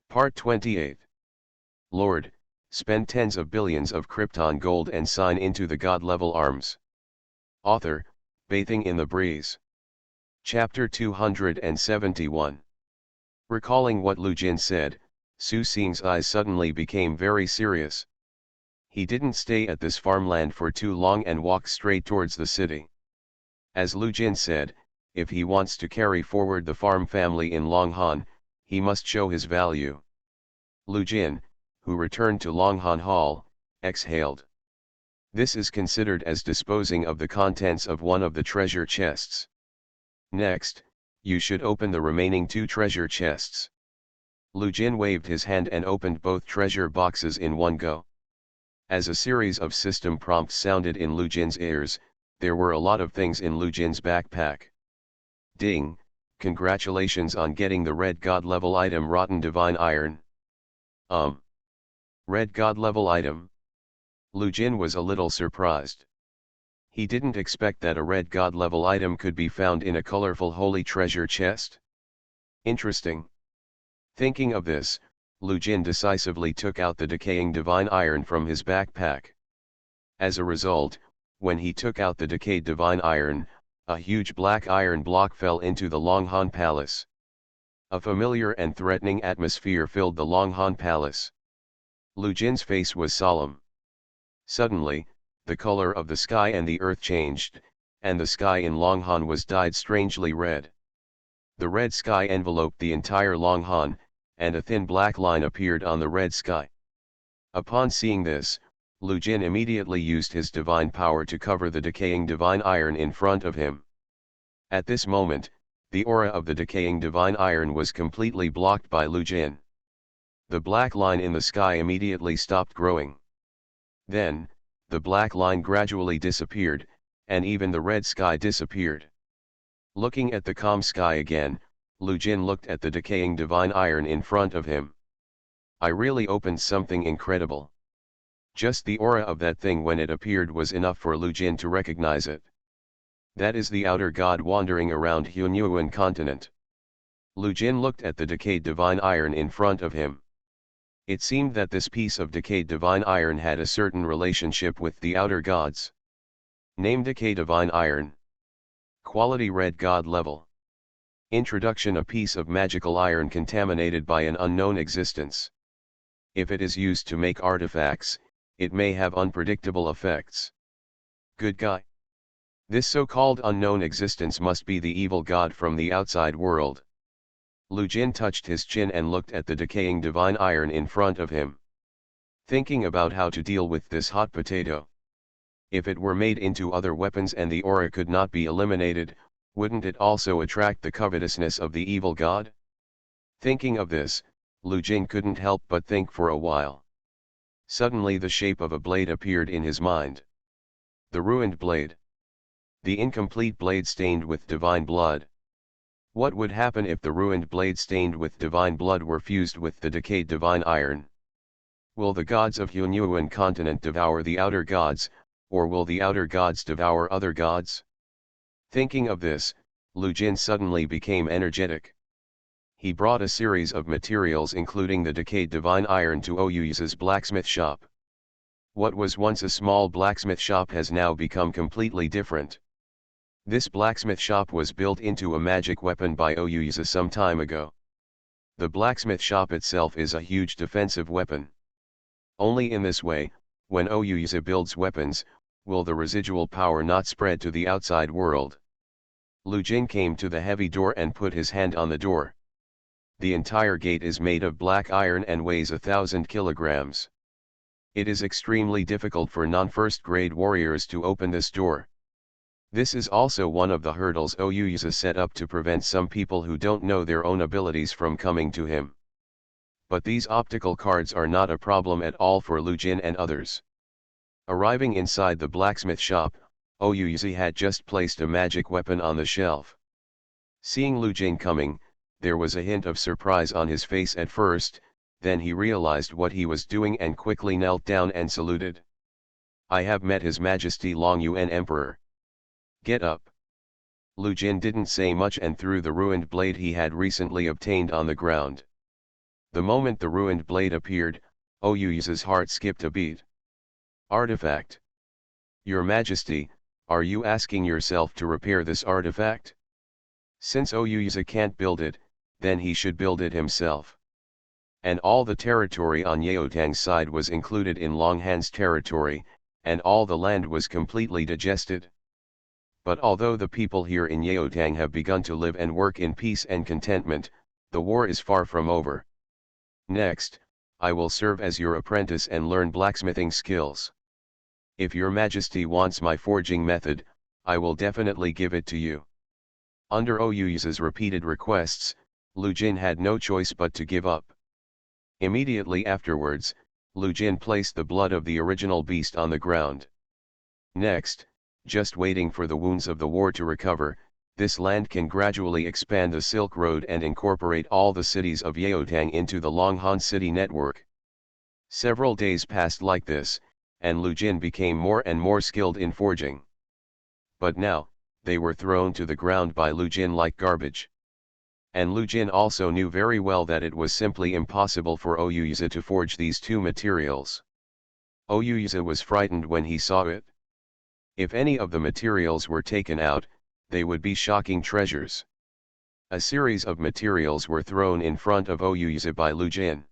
Part 28. Lord, spend tens of billions of Krypton gold and sign into the God-level arms. Author, Bathing in the Breeze. Chapter 271. Recalling what Lu Jin said, Su Xing's eyes suddenly became very serious. He didn't stay at this farmland for too long and walked straight towards the city. As Lu Jin said, if he wants to carry forward the farm family in Longhan, he must show his value. Lu Jin, who returned to Longhan Hall, exhaled. This is considered as disposing of the contents of one of the treasure chests. Next, you should open the remaining two treasure chests. Lu Jin waved his hand and opened both treasure boxes in one go. As a series of system prompts sounded in Lu Jin's ears, there were a lot of things in Lu Jin's backpack. Ding, congratulations on getting the red god level item Rotten Divine Iron. Red god level item? Lu Jin was a little surprised. He didn't expect that a red god level item could be found in a colorful holy treasure chest. Interesting. Thinking of this, Lu Jin decisively took out the decaying divine iron from his backpack. As a result, when he took out the decayed divine iron, a huge black iron block fell into the Longhan Palace. A familiar and threatening atmosphere filled the Longhan Palace. Lu Jin's face was solemn. Suddenly, the color of the sky and the earth changed, and the sky in Longhan was dyed strangely red. The red sky enveloped the entire Longhan, and a thin black line appeared on the red sky. Upon seeing this, Lu Jin immediately used his divine power to cover the decaying divine iron in front of him. At this moment, the aura of the decaying divine iron was completely blocked by Lu Jin. The black line in the sky immediately stopped growing. Then, the black line gradually disappeared, and even the red sky disappeared. Looking at the calm sky again, Lu Jin looked at the decaying divine iron in front of him. I really opened something incredible. Just the aura of that thing when it appeared was enough for Lu Jin to recognize it. That is the outer god wandering around Hunyuan continent. Lu Jin looked at the decayed divine iron in front of him. It seemed that this piece of decayed divine iron had a certain relationship with the outer gods. Name: Decayed Divine Iron. Quality: Red God level. Introduction: a piece of magical iron contaminated by an unknown existence. If it is used to make artifacts, it may have unpredictable effects. Good guy. This so-called unknown existence must be the evil god from the outside world. Lu Jin touched his chin and looked at the decaying divine iron in front of him. Thinking about how to deal with this hot potato. If it were made into other weapons and the aura could not be eliminated, wouldn't it also attract the covetousness of the evil god? Thinking of this, Lu Jin couldn't help but think for a while. Suddenly the shape of a blade appeared in his mind. The ruined blade. The incomplete blade stained with divine blood. What would happen if the ruined blade stained with divine blood were fused with the decayed divine iron? Will the gods of Hunyuan continent devour the outer gods, or will the outer gods devour other gods? Thinking of this, Lu Jin suddenly became energetic. He brought a series of materials including the decayed divine iron to Ouyu's blacksmith shop. What was once a small blacksmith shop has now become completely different. This blacksmith shop was built into a magic weapon by Ouyu's some time ago. The blacksmith shop itself is a huge defensive weapon. Only in this way, when Ouyu's builds weapons, will the residual power not spread to the outside world. Lu Jin came to the heavy door and put his hand on the door. The entire gate is made of black iron and weighs 1,000 kilograms. It is extremely difficult for non-first grade warriors to open this door. This is also one of the hurdles Ouyu's set up to prevent some people who don't know their own abilities from coming to him. But these optical cards are not a problem at all for Lu Jin and others. Arriving inside the blacksmith shop, Ouyuzi had just placed a magic weapon on the shelf. Seeing Lu Jin coming, there was a hint of surprise on his face at first, then he realized what he was doing and quickly knelt down and saluted. I have met His Majesty Longyuan Emperor. Get up. Lu Jin didn't say much and threw the ruined blade he had recently obtained on the ground. The moment the ruined blade appeared, Oyu's heart skipped a beat. Artifact. Your Majesty, are you asking yourself to repair this artifact? Since Oyuza can't build it, then he should build it himself. And all the territory on Yeotang's side was included in Longhan's territory, and all the land was completely digested. But although the people here in Yeotang have begun to live and work in peace and contentment, the war is far from over. Next, I will serve as your apprentice and learn blacksmithing skills. If your Majesty wants my forging method, I will definitely give it to you. Under Oyu's repeated requests, Lu Jin had no choice but to give up. Immediately afterwards, Lu Jin placed the blood of the original beast on the ground. Next, just waiting for the wounds of the war to recover, this land can gradually expand the Silk Road and incorporate all the cities of Yeotang into the Longhan city network. Several days passed like this, and Lu Jin became more and more skilled in forging. But now, they were thrown to the ground by Lu Jin like garbage. And Lu Jin also knew very well that it was simply impossible for Oyuza to forge these two materials. Oyuza was frightened when he saw it. If any of the materials were taken out, they would be shocking treasures. A series of materials were thrown in front of Oyuza by Lu Jin.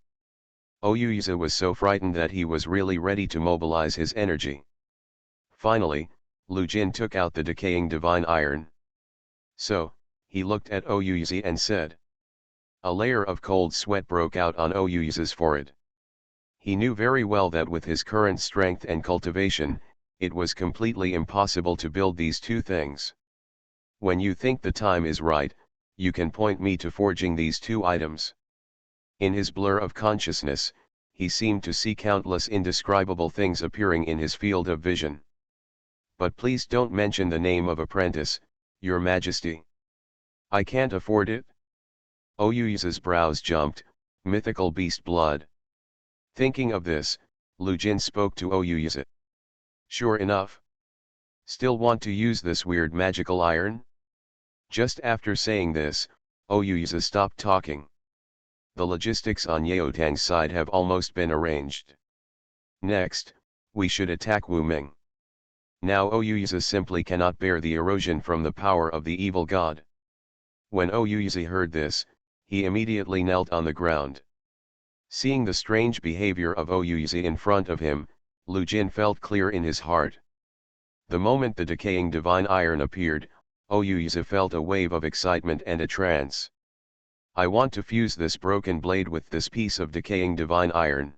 Oyuza was so frightened that he was really ready to mobilize his energy. Finally, Lu Jin took out the decaying divine iron. So, he looked at Oyuza and said. A layer of cold sweat broke out on Oyuza's forehead. He knew very well that with his current strength and cultivation, it was completely impossible to build these two things. When you think the time is right, you can point me to forging these two items. In his blur of consciousness, he seemed to see countless indescribable things appearing in his field of vision. But please don't mention the name of apprentice, Your Majesty. I can't afford it. Oyuza's brows jumped, mythical beast blood. Thinking of this, Lu Jin spoke to Oyuza. Sure enough. Still want to use this weird magical iron? Just after saying this, Oyuza stopped talking. The logistics on Yeotang's side have almost been arranged. Next, we should attack Wuming. Now Oyuza simply cannot bear the erosion from the power of the evil god. When Oyuza heard this, he immediately knelt on the ground. Seeing the strange behavior of Oyuza in front of him, Lu Jin felt clear in his heart. The moment the decaying divine iron appeared, Oyuza felt a wave of excitement and a trance. I want to fuse this broken blade with this piece of decaying divine iron.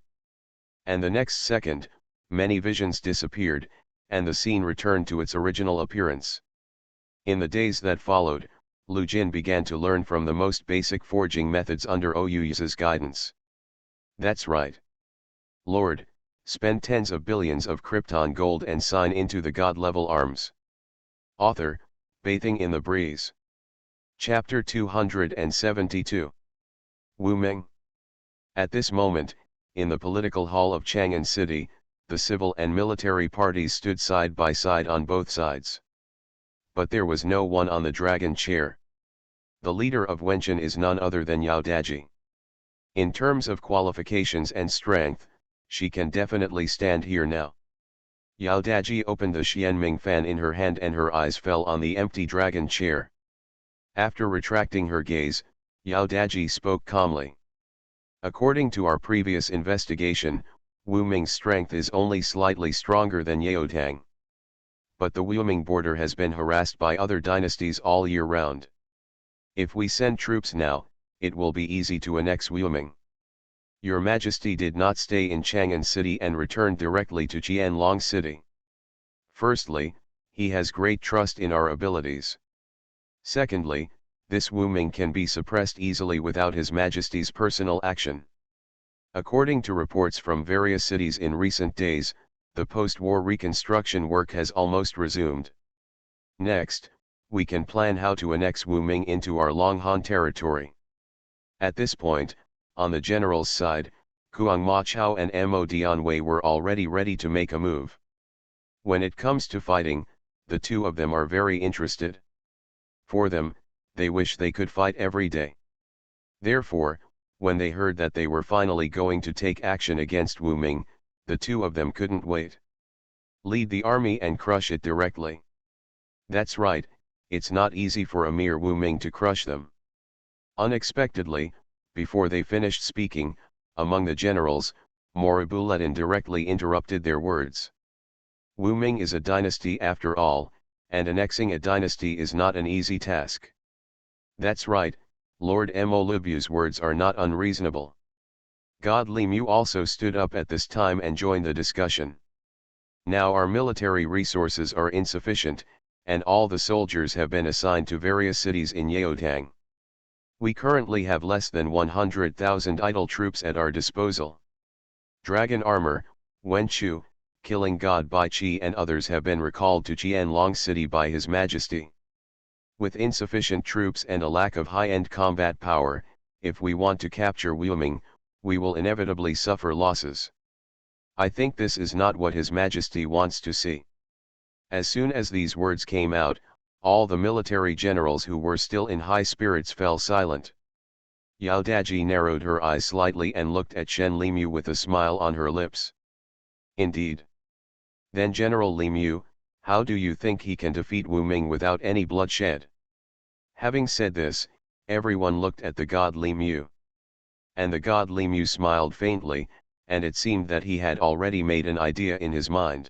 And the next second, many visions disappeared, and the scene returned to its original appearance. In the days that followed, Lu Jin began to learn from the most basic forging methods under Oyuza's guidance. That's right. Lord, spend tens of billions of Krypton gold and sign into the god-level arms. Author, Bathing in the Breeze. Chapter 272. Wuming. At this moment, in the political hall of Chang'an City, the civil and military parties stood side by side on both sides. But there was no one on the dragon chair. The leader of Wenchen is none other than Yao Daji. In terms of qualifications and strength, she can definitely stand here now. Yao Daji opened the Xianming fan in her hand and her eyes fell on the empty dragon chair. After retracting her gaze, Yao Daji spoke calmly. According to our previous investigation, Wuming's strength is only slightly stronger than Yeotang. But the Wuming border has been harassed by other dynasties all year round. If we send troops now, it will be easy to annex Wuming. Your Majesty did not stay in Chang'an City and returned directly to Qianlong City. Firstly, he has great trust in our abilities. Secondly, this Wuming can be suppressed easily without His Majesty's personal action. According to reports from various cities in recent days, the post-war reconstruction work has almost resumed. Next, we can plan how to annex Wuming into our Longhan territory. At this point, on the general's side, Kuang Ma Chao and Mo Dianwei were already ready to make a move. When it comes to fighting, the two of them are very interested. For them, they wish they could fight every day. Therefore, When they heard that they were finally going to take action against Wu Ming, the two of them couldn't wait. Lead the army and crush it directly. That's right, it's not easy for a mere Wu Ming to crush them. Unexpectedly, before they finished speaking, among the generals, Moribuledin directly interrupted their words. Wu Ming is a dynasty after all, and annexing a dynasty is not an easy task. That's right, Lord Molubu's words are not unreasonable. God Li Mu also stood up at this time and joined the discussion. Now our military resources are insufficient, and all the soldiers have been assigned to various cities in Yaotang. We currently have less than 100,000 idle troops at our disposal. Dragon armor, Wen Chu, Killing God Bai Qi and others have been recalled to Qianlong City by His Majesty. With insufficient troops and a lack of high-end combat power, if we want to capture Wyoming, we will inevitably suffer losses. I think this is not what His Majesty wants to see. As soon as these words came out, all the military generals who were still in high spirits fell silent. Yao Daji narrowed her eyes slightly and looked at Shen Limu with a smile on her lips. Indeed. Then General Limu, how do you think he can defeat Wu Ming without any bloodshed? Having said this, everyone looked at the god Limu. And the god Limu smiled faintly, and it seemed that he had already made an idea in his mind.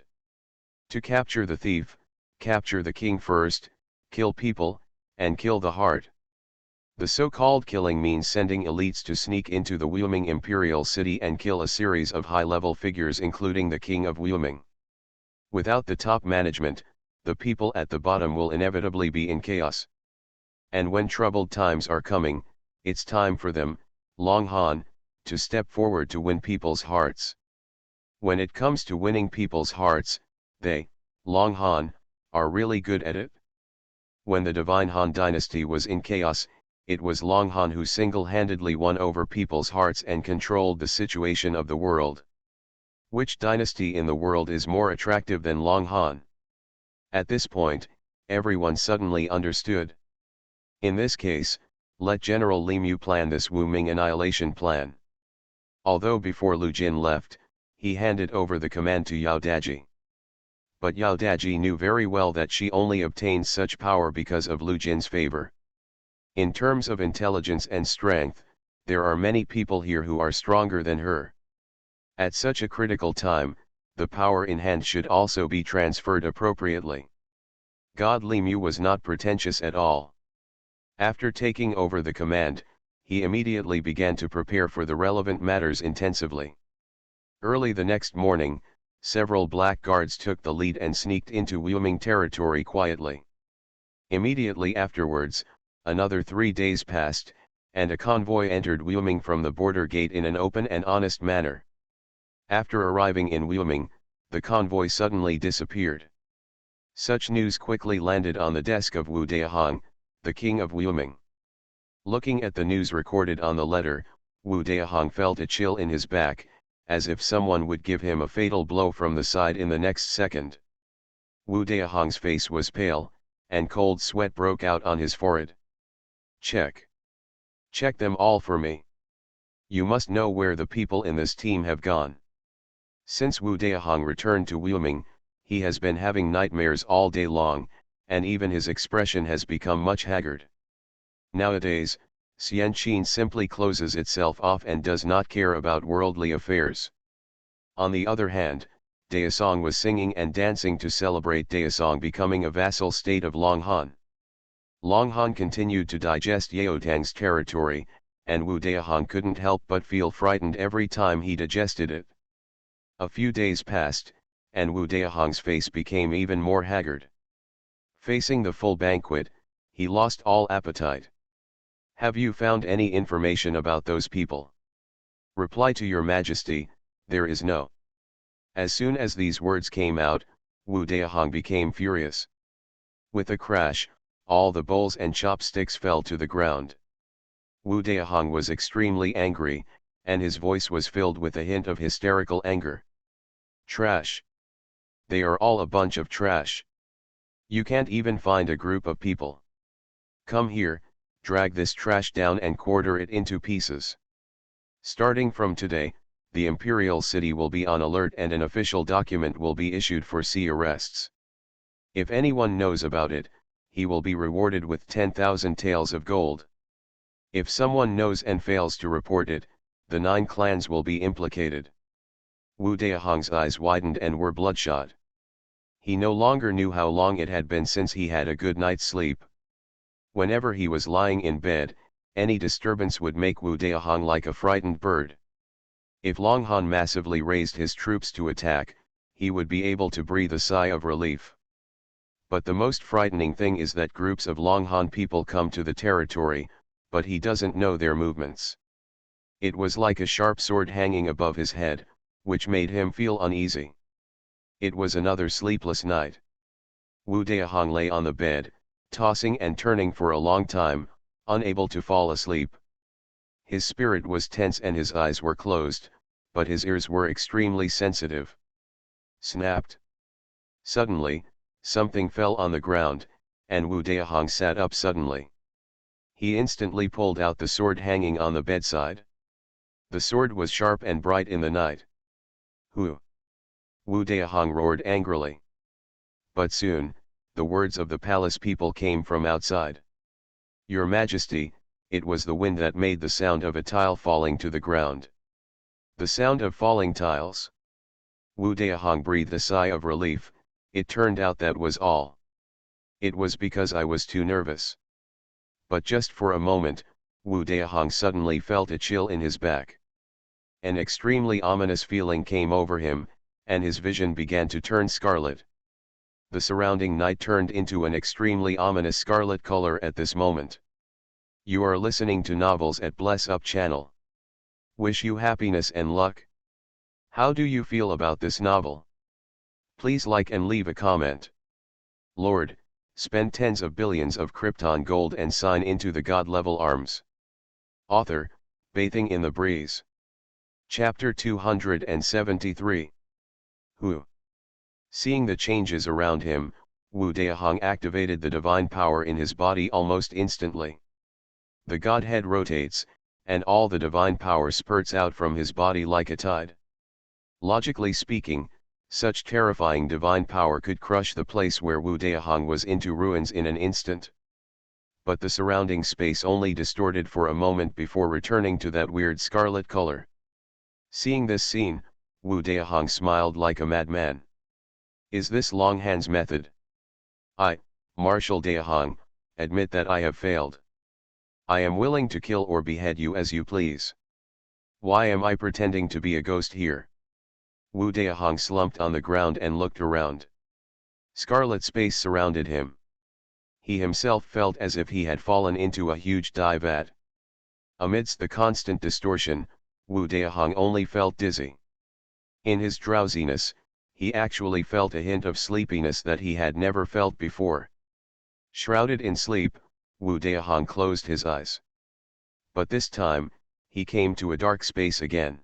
To capture the thief, capture the king first, kill people, and kill the heart. The so-called killing means sending elites to sneak into the Wyoming imperial city and kill a series of high-level figures including the king of Wyoming. Without the top management, the people at the bottom will inevitably be in chaos. And when troubled times are coming, it's time for them, Long Han, to step forward to win people's hearts. When it comes to winning people's hearts, they, Long Han, are really good at it. When the Divine Han dynasty was in chaos, it was Long Han who single-handedly won over people's hearts and controlled the situation of the world. Which dynasty in the world is more attractive than Long Han? At this point, everyone suddenly understood. In this case, let General Limu plan this Wu Ming annihilation plan. Although before Lu Jin left, he handed over the command to Yao Daji. But Yao Daji knew very well that she only obtained such power because of Lu Jin's favor. In terms of intelligence and strength, there are many people here who are stronger than her. At such a critical time, the power in hand should also be transferred appropriately. God Limu was not pretentious at all. After taking over the command, he immediately began to prepare for the relevant matters intensively. Early the next morning, several black guards took the lead and sneaked into Wyoming territory quietly. Immediately afterwards, another 3 days passed, and a convoy entered Wyoming from the border gate in an open and honest manner. After arriving in Wyoming, the convoy suddenly disappeared. Such news quickly landed on the desk of Wu Daihong, the king of Wyoming. Looking at the news recorded on the letter, Wu Daihong felt a chill in his back, as if someone would give him a fatal blow from the side in the next second. Wu Daihong's face was pale, and cold sweat broke out on his forehead. Check. Check them all for me. You must know where the people in this team have gone. Since Wu Daihong returned to Wyoming, he has been having nightmares all day long, and even his expression has become much haggard. Nowadays, Xianqin simply closes itself off and does not care about worldly affairs. On the other hand, Daesong was singing and dancing to celebrate Daesong becoming a vassal state of Long Han. Long Han continued to digest Yaotang's territory, and Wu Daihong couldn't help but feel frightened every time he digested it. A few days passed, and Wu Daihong's face became even more haggard. Facing the full banquet, he lost all appetite. Have you found any information about those people? Reply to your majesty, there is no. As soon as these words came out, Wu Daihong became furious. With a crash, all the bowls and chopsticks fell to the ground. Wu Daihong was extremely angry, and his voice was filled with a hint of hysterical anger. Trash. They are all a bunch of trash. You can't even find a group of people. Come here, drag this trash down and quarter it into pieces. Starting from today, the imperial city will be on alert and an official document will be issued for sea arrests. If anyone knows about it, he will be rewarded with 10,000 taels of gold. If someone knows and fails to report it, the 9 clans will be implicated. Wu Daihong's eyes widened and were bloodshot. He no longer knew how long it had been since he had a good night's sleep. Whenever he was lying in bed, any disturbance would make Wu Daihong like a frightened bird. If Long Han massively raised his troops to attack, he would be able to breathe a sigh of relief. But the most frightening thing is that groups of Long Han people come to the territory, but he doesn't know their movements. It was like a sharp sword hanging above his head, which made him feel uneasy. It was another sleepless night. Wu Daihong lay on the bed, tossing and turning for a long time, unable to fall asleep. His spirit was tense and his eyes were closed, but his ears were extremely sensitive. Snapped. Suddenly, something fell on the ground, and Wu Daihong sat up suddenly. He instantly pulled out the sword hanging on the bedside. The sword was sharp and bright in the night. Who? Wu Daihong roared angrily. But soon, the words of the palace people came from outside. Your Majesty, it was the wind that made the sound of a tile falling to the ground. The sound of falling tiles. Wu Daihong breathed a sigh of relief. It turned out that was all. It was because I was too nervous. But just for a moment, Wu Daihong suddenly felt a chill in his back. An extremely ominous feeling came over him, and his vision began to turn scarlet. The surrounding night turned into an extremely ominous scarlet color at this moment. You are listening to Novels at Bless Up channel. Wish you happiness and luck. How do you feel about this novel? Please like and leave a comment. Lord, spend tens of billions of Krypton gold and sign into the God-level arms. Author, Bathing in the Breeze. Chapter 273. Who? Seeing the changes around him, Wu Daihong activated the divine power in his body almost instantly. The Godhead rotates, and all the divine power spurts out from his body like a tide. Logically speaking, such terrifying divine power could crush the place where Wu Daihong was into ruins in an instant. But the surrounding space only distorted for a moment before returning to that weird scarlet color. Seeing this scene, Wu Daihong smiled like a madman. Is this Long Han's method? I, Marshal Daihong, admit that I have failed. I am willing to kill or behead you as you please. Why am I pretending to be a ghost here? Wu Daihong slumped on the ground and looked around. Scarlet space surrounded him. He himself felt as if he had fallen into a huge dye vat. Amidst the constant distortion, Wu Daihong only felt dizzy. In his drowsiness, he actually felt a hint of sleepiness that he had never felt before. Shrouded in sleep, Wu Daihong closed his eyes. But this time, he came to a dark space again.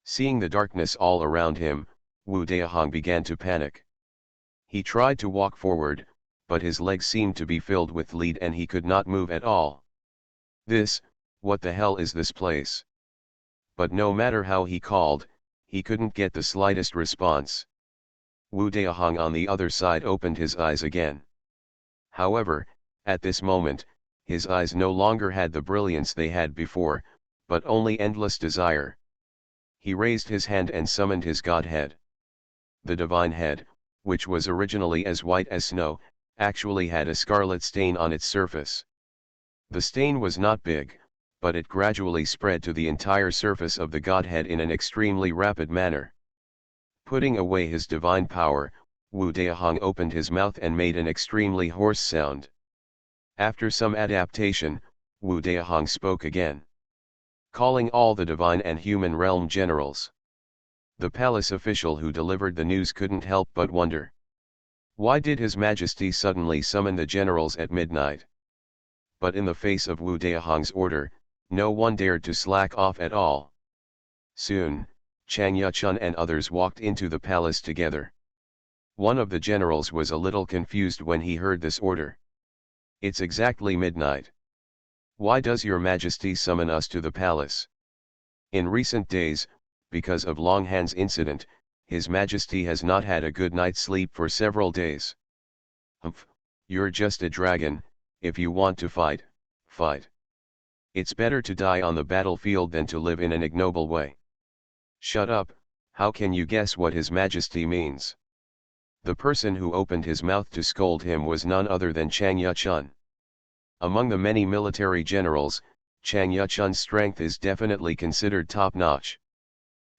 Seeing the darkness all around him, Wu Daihong began to panic. He tried to walk forward, but his legs seemed to be filled with lead and he could not move at all. What the hell is this place? But no matter how he called, he couldn't get the slightest response. Wu Daihong on the other side opened his eyes again. However, at this moment, his eyes no longer had the brilliance they had before, but only endless desire. He raised his hand and summoned his Godhead. The divine head, which was originally as white as snow, actually had a scarlet stain on its surface. The stain was not big, but it gradually spread to the entire surface of the Godhead in an extremely rapid manner. Putting away his divine power, Wu Daihong opened his mouth and made an extremely hoarse sound. After some adaptation, Wu Daihong spoke again. Calling all the divine and human realm generals. The palace official who delivered the news couldn't help but wonder. Why did His Majesty suddenly summon the generals at midnight? But in the face of Wu Daihong's order, no one dared to slack off at all. Soon, Chang Yuchun and others walked into the palace together. One of the generals was a little confused when he heard this order. It's exactly midnight. Why does Your Majesty summon us to the palace? In recent days, because of Longhan's incident, His Majesty has not had a good night's sleep for several days. Humph, you're just a dragon, if you want to fight, fight. It's better to die on the battlefield than to live in an ignoble way. Shut up, how can you guess what His Majesty means? The person who opened his mouth to scold him was none other than Chang Yuchun. Among the many military generals, Chang Yuchun's strength is definitely considered top-notch.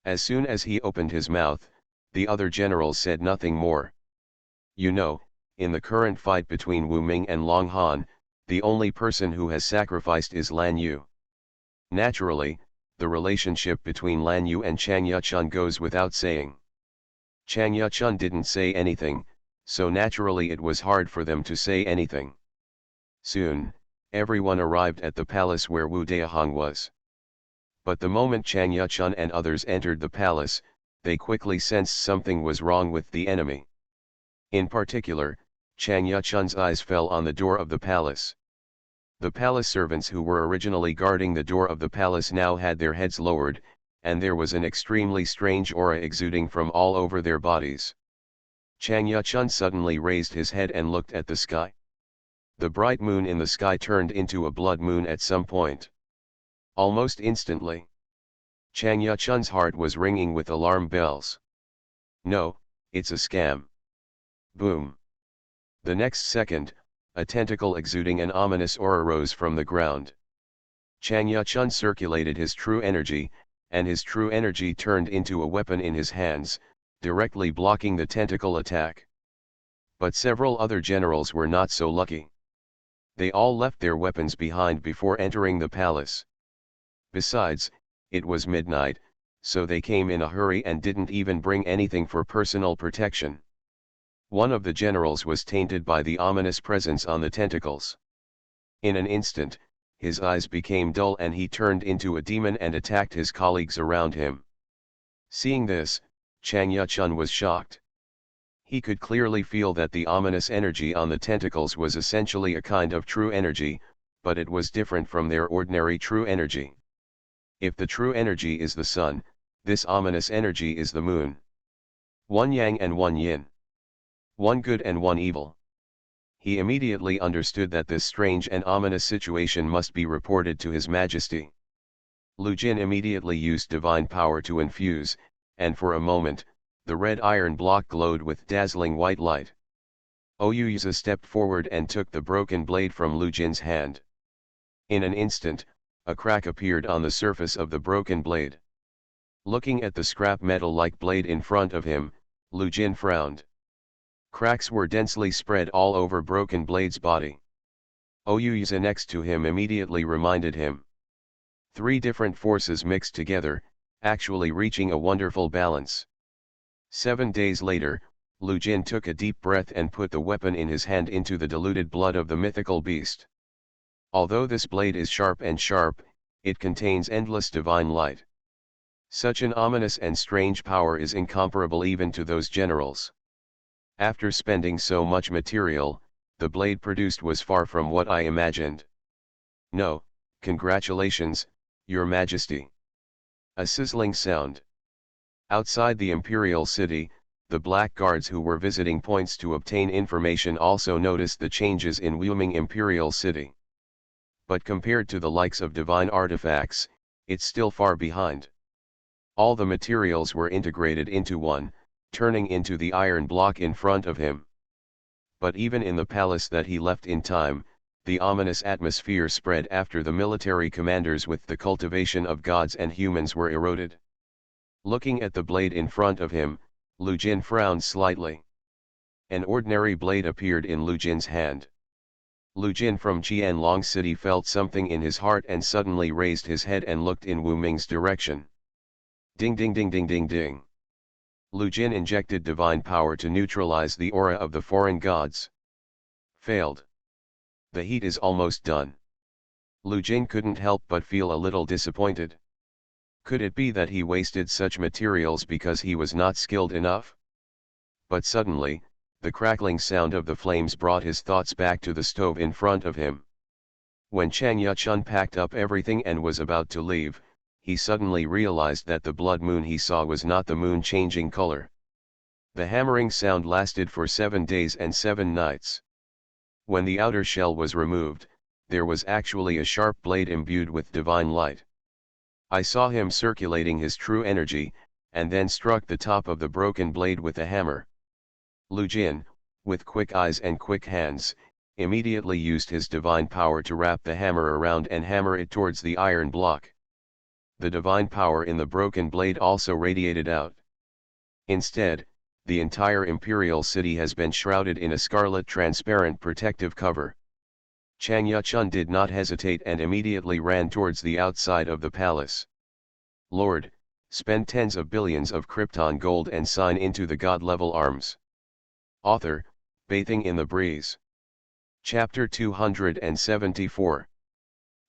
As soon as he opened his mouth, the other generals said nothing more. You know, in the current fight between Wu Ming and Long Han, the only person who has sacrificed is Lan Yu. Naturally, the relationship between Lan Yu and Chang Yuchun goes without saying. Chang Yuchun didn't say anything, so naturally it was hard for them to say anything. Soon, everyone arrived at the palace where Wu Daihong was. But the moment Chang Yuchun and others entered the palace, they quickly sensed something was wrong with the enemy. In particular, Chang Yuchun's eyes fell on the door of the palace. The palace servants who were originally guarding the door of the palace now had their heads lowered, and there was an extremely strange aura exuding from all over their bodies. Chang Yuchun suddenly raised his head and looked at the sky. The bright moon in the sky turned into a blood moon at some point. Almost instantly, Chang Yuchun's heart was ringing with alarm bells. No, it's a scam. Boom. The next second, a tentacle exuding an ominous aura rose from the ground. Chang Yuchun circulated his true energy, and his true energy turned into a weapon in his hands, directly blocking the tentacle attack. But several other generals were not so lucky. They all left their weapons behind before entering the palace. Besides, it was midnight, so they came in a hurry and didn't even bring anything for personal protection. One of the generals was tainted by the ominous presence on the tentacles. In an instant, his eyes became dull and he turned into a demon and attacked his colleagues around him. Seeing this, Chang Yuchun was shocked. He could clearly feel that the ominous energy on the tentacles was essentially a kind of true energy, but it was different from their ordinary true energy. If the true energy is the sun, this ominous energy is the moon. One yang and one yin. One good and one evil. He immediately understood that this strange and ominous situation must be reported to His Majesty. Lu Jin immediately used divine power to infuse, and for a moment, the red iron block glowed with dazzling white light. Ouyuza stepped forward and took the broken blade from Lu Jin's hand. In an instant, a crack appeared on the surface of the broken blade. Looking at the scrap metal-like blade in front of him, Lu Jin frowned. Cracks were densely spread all over Broken Blade's body. Ouyuza next to him immediately reminded him. Three different forces mixed together, actually reaching a wonderful balance. 7 days later, Lu Jin took a deep breath and put the weapon in his hand into the diluted blood of the mythical beast. Although this blade is sharp, it contains endless divine light. Such an ominous and strange power is incomparable even to those generals. After spending so much material, the blade produced was far from what I imagined. No, congratulations, Your Majesty. A sizzling sound. Outside the imperial city, the black guards who were visiting points to obtain information also noticed the changes in Wuming imperial city. But compared to the likes of divine artifacts, it's still far behind. All the materials were integrated into one, turning into the iron block in front of him. But even in the palace that he left in time, the ominous atmosphere spread after the military commanders with the cultivation of gods and humans were eroded. Looking at the blade in front of him, Lu Jin frowned slightly. An ordinary blade appeared in Lu Jin's hand. Lu Jin from Qianlong City felt something in his heart and suddenly raised his head and looked in Wu Ming's direction. Ding ding ding ding ding ding. Lu Jin injected divine power to neutralize the aura of the foreign gods. Failed. The heat is almost done. Lu Jin couldn't help but feel a little disappointed. Could it be that he wasted such materials because he was not skilled enough? But suddenly, the crackling sound of the flames brought his thoughts back to the stove in front of him. When Chang Yuchun packed up everything and was about to leave, he suddenly realized that the blood moon he saw was not the moon changing color. The hammering sound lasted for 7 days and 7 nights. When the outer shell was removed, there was actually a sharp blade imbued with divine light. I saw him circulating his true energy, and then struck the top of the broken blade with a hammer. Lu Jin, with quick eyes and quick hands, immediately used his divine power to wrap the hammer around and hammer it towards the iron block. The divine power in the broken blade also radiated out. Instead, the entire imperial city has been shrouded in a scarlet transparent protective cover. Chang Yuchun did not hesitate and immediately ran towards the outside of the palace. Lord, spend tens of billions of Krypton gold and sign into the god-level arms. Author, Bathing in the Breeze. Chapter 274.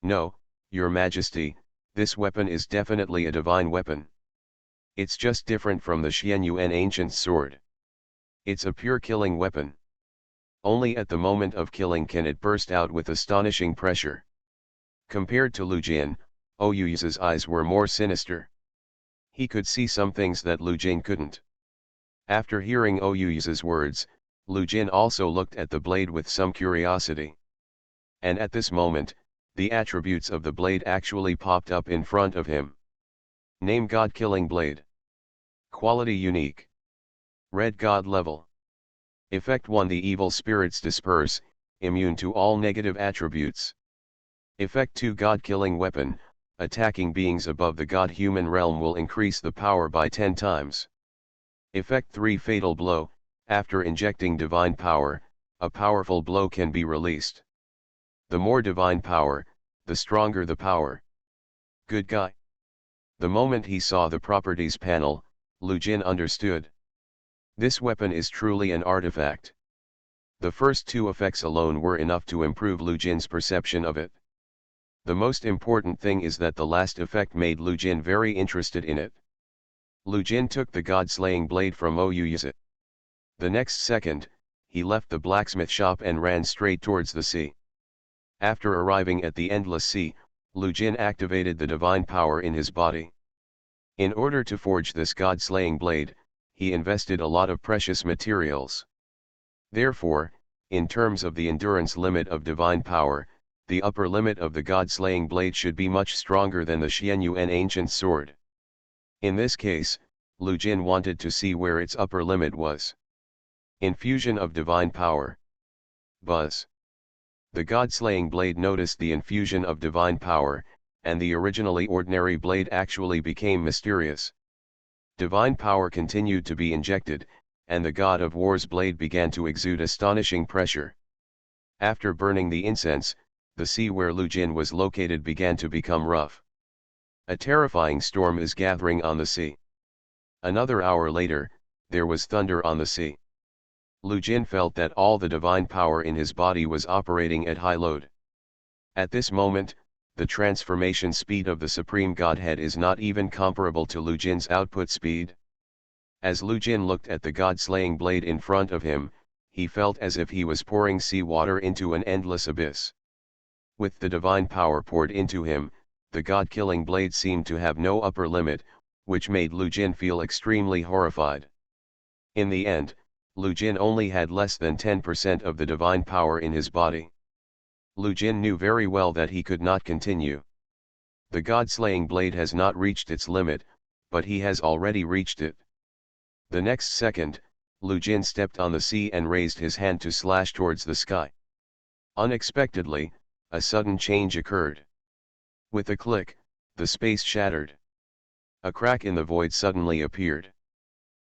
No, Your Majesty, this weapon is definitely a divine weapon. It's just different from the Xianyuan ancient sword. It's a pure killing weapon. Only at the moment of killing can it burst out with astonishing pressure. Compared to Lu Jin, Ouyu's eyes were more sinister. He could see some things that Lu Jin couldn't. After hearing Ouyu's words, Lu Jin also looked at the blade with some curiosity. And at this moment, the attributes of the blade actually popped up in front of him. Name: God-killing blade. Quality: unique. Red god level. Effect 1: the evil spirits disperse, immune to all negative attributes. Effect 2: God-killing weapon, attacking beings above the god-human realm will increase the power by 10 times. Effect 3: fatal blow, after injecting divine power, a powerful blow can be released. The more divine power, the stronger the power. Good guy. The moment he saw the properties panel, Lu Jin understood. This weapon is truly an artifact. The first 2 effects alone were enough to improve Lu Jin's perception of it. The most important thing is that the last effect made Lu Jin very interested in it. Lu Jin took the god-slaying blade from Ouyuzi. The next second, he left the blacksmith shop and ran straight towards the sea. After arriving at the endless sea, Lu Jin activated the divine power in his body. In order to forge this god-slaying blade, he invested a lot of precious materials. Therefore, in terms of the endurance limit of divine power, the upper limit of the god-slaying blade should be much stronger than the Xianyuan ancient sword. In this case, Lu Jin wanted to see where its upper limit was. Infusion of divine power. Buzz. The god-slaying blade noticed the infusion of divine power, and the originally ordinary blade actually became mysterious. Divine power continued to be injected, and the god of war's blade began to exude astonishing pressure. After burning the incense, the sea where Lu Jin was located began to become rough. A terrifying storm is gathering on the sea. Another hour later, there was thunder on the sea. Lu Jin felt that all the divine power in his body was operating at high load. At this moment, the transformation speed of the Supreme Godhead is not even comparable to Lu Jin's output speed. As Lu Jin looked at the god-slaying blade in front of him, he felt as if he was pouring sea water into an endless abyss. With the divine power poured into him, the god-killing blade seemed to have no upper limit, which made Lu Jin feel extremely horrified. In the end, Lu Jin only had less than 10% of the divine power in his body. Lu Jin knew very well that he could not continue. The god-slaying blade has not reached its limit, but he has already reached it. The next second, Lu Jin stepped on the sea and raised his hand to slash towards the sky. Unexpectedly, a sudden change occurred. With a click, the space shattered. A crack in the void suddenly appeared.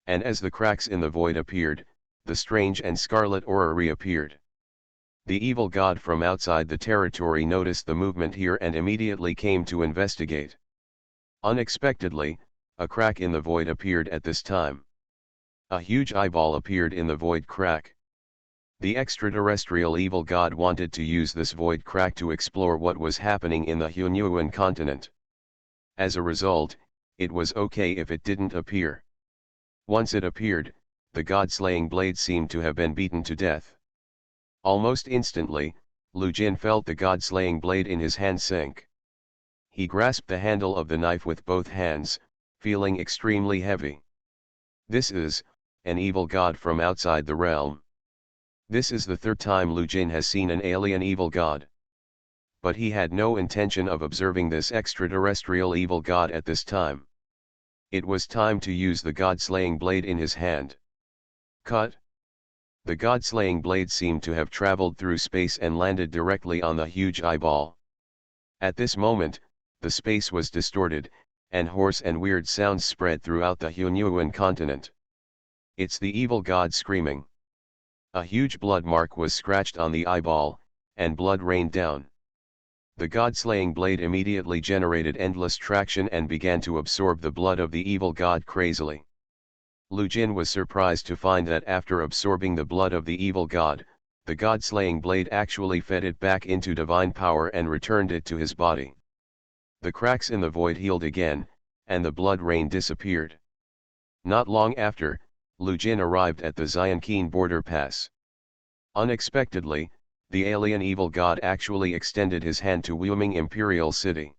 And as the cracks in the void appeared, the strange and scarlet aura reappeared. The evil god from outside the territory noticed the movement here and immediately came to investigate. Unexpectedly, a crack in the void appeared at this time. A huge eyeball appeared in the void crack. The extraterrestrial evil god wanted to use this void crack to explore what was happening in the Hunyuan continent. As a result, it was okay if it didn't appear. Once it appeared, the god-slaying blade seemed to have been beaten to death. Almost instantly, Lu Jin felt the god-slaying blade in his hand sink. He grasped the handle of the knife with both hands, feeling extremely heavy. This is an evil god from outside the realm. This is the third time Lu Jin has seen an alien evil god. But he had no intention of observing this extraterrestrial evil god at this time. It was time to use the god-slaying blade in his hand. Cut! The god-slaying blade seemed to have traveled through space and landed directly on the huge eyeball. At this moment, the space was distorted, and hoarse and weird sounds spread throughout the Hunyuan continent. It's the evil god screaming. A huge blood mark was scratched on the eyeball, and blood rained down. The god-slaying blade immediately generated endless traction and began to absorb the blood of the evil god crazily. Lu Jin was surprised to find that after absorbing the blood of the evil god, the god-slaying blade actually fed it back into divine power and returned it to his body. The cracks in the void healed again, and the blood rain disappeared. Not long after, Lu Jin arrived at the Xianqin border pass. Unexpectedly, the alien evil god actually extended his hand to Wuming Imperial City.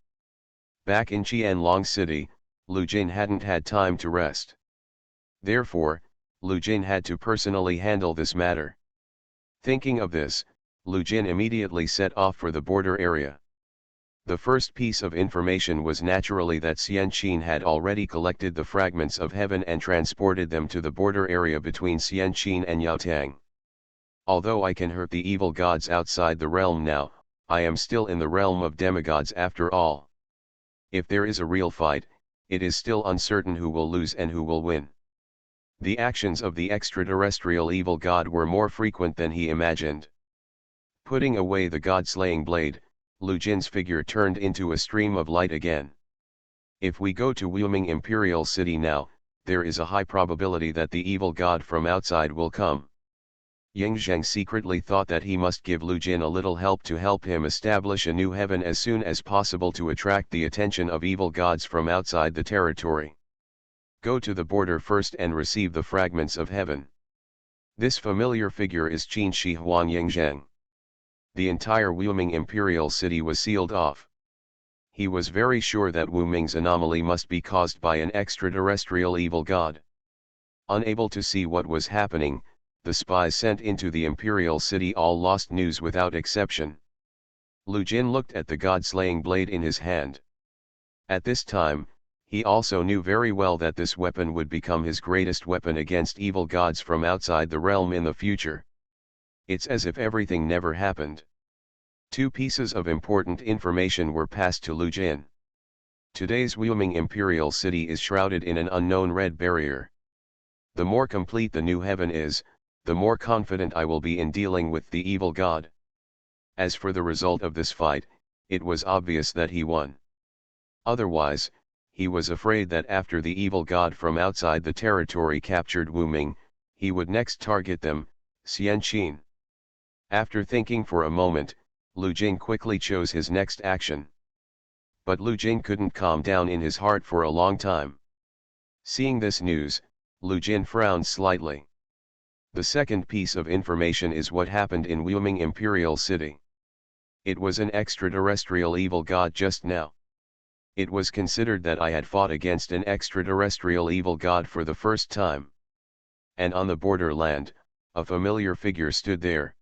Back in Qianlong City, Lu Jin hadn't had time to rest. Therefore, Lu Jin had to personally handle this matter. Thinking of this, Lu Jin immediately set off for the border area. The first piece of information was naturally that Xianqin had already collected the fragments of heaven and transported them to the border area between Xianqin and Yaotang. Although I can hurt the evil gods outside the realm now, I am still in the realm of demigods after all. If there is a real fight, it is still uncertain who will lose and who will win. The actions of the extraterrestrial evil god were more frequent than he imagined. Putting away the god-slaying blade, Lu Jin's figure turned into a stream of light again. If we go to Wuming Imperial City now, there is a high probability that the evil god from outside will come. Ying Zheng secretly thought that he must give Lu Jin a little help to help him establish a new heaven as soon as possible to attract the attention of evil gods from outside the territory. Go to the border first and receive the fragments of heaven. This familiar figure is Qin Shi Huang Ying Zheng. The entire Wuming Imperial City was sealed off. He was very sure that Wuming's anomaly must be caused by an extraterrestrial evil god. Unable to see what was happening, the spies sent into the Imperial City all lost news without exception. Lu Jin looked at the god-slaying blade in his hand. At this time, he also knew very well that this weapon would become his greatest weapon against evil gods from outside the realm in the future. It's as if everything never happened. Two pieces of important information were passed to Lu Jin. Today's Wuming Imperial City is shrouded in an unknown red barrier. The more complete the new heaven is, the more confident I will be in dealing with the evil god. As for the result of this fight, it was obvious that he won. Otherwise, he was afraid that after the evil god from outside the territory captured Wuming, he would next target them, Xianqin. After thinking for a moment, Lu Jin quickly chose his next action. But Lu Jin couldn't calm down in his heart for a long time. Seeing this news, Lu Jin frowned slightly. The second piece of information is what happened in Wuming Imperial City. It was an extraterrestrial evil god just now. It was considered that I had fought against an extraterrestrial evil god for the first time. And on the borderland, a familiar figure stood there.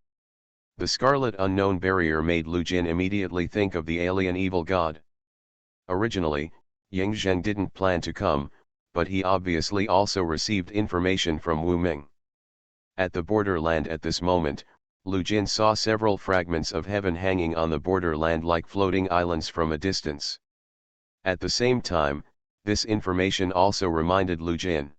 The scarlet unknown barrier made Lu Jin immediately think of the alien evil god. Originally, Ying Zheng didn't plan to come, but he obviously also received information from Wu Ming. At the borderland at this moment, Lu Jin saw several fragments of heaven hanging on the borderland like floating islands from a distance. At the same time, this information also reminded Lu Jin.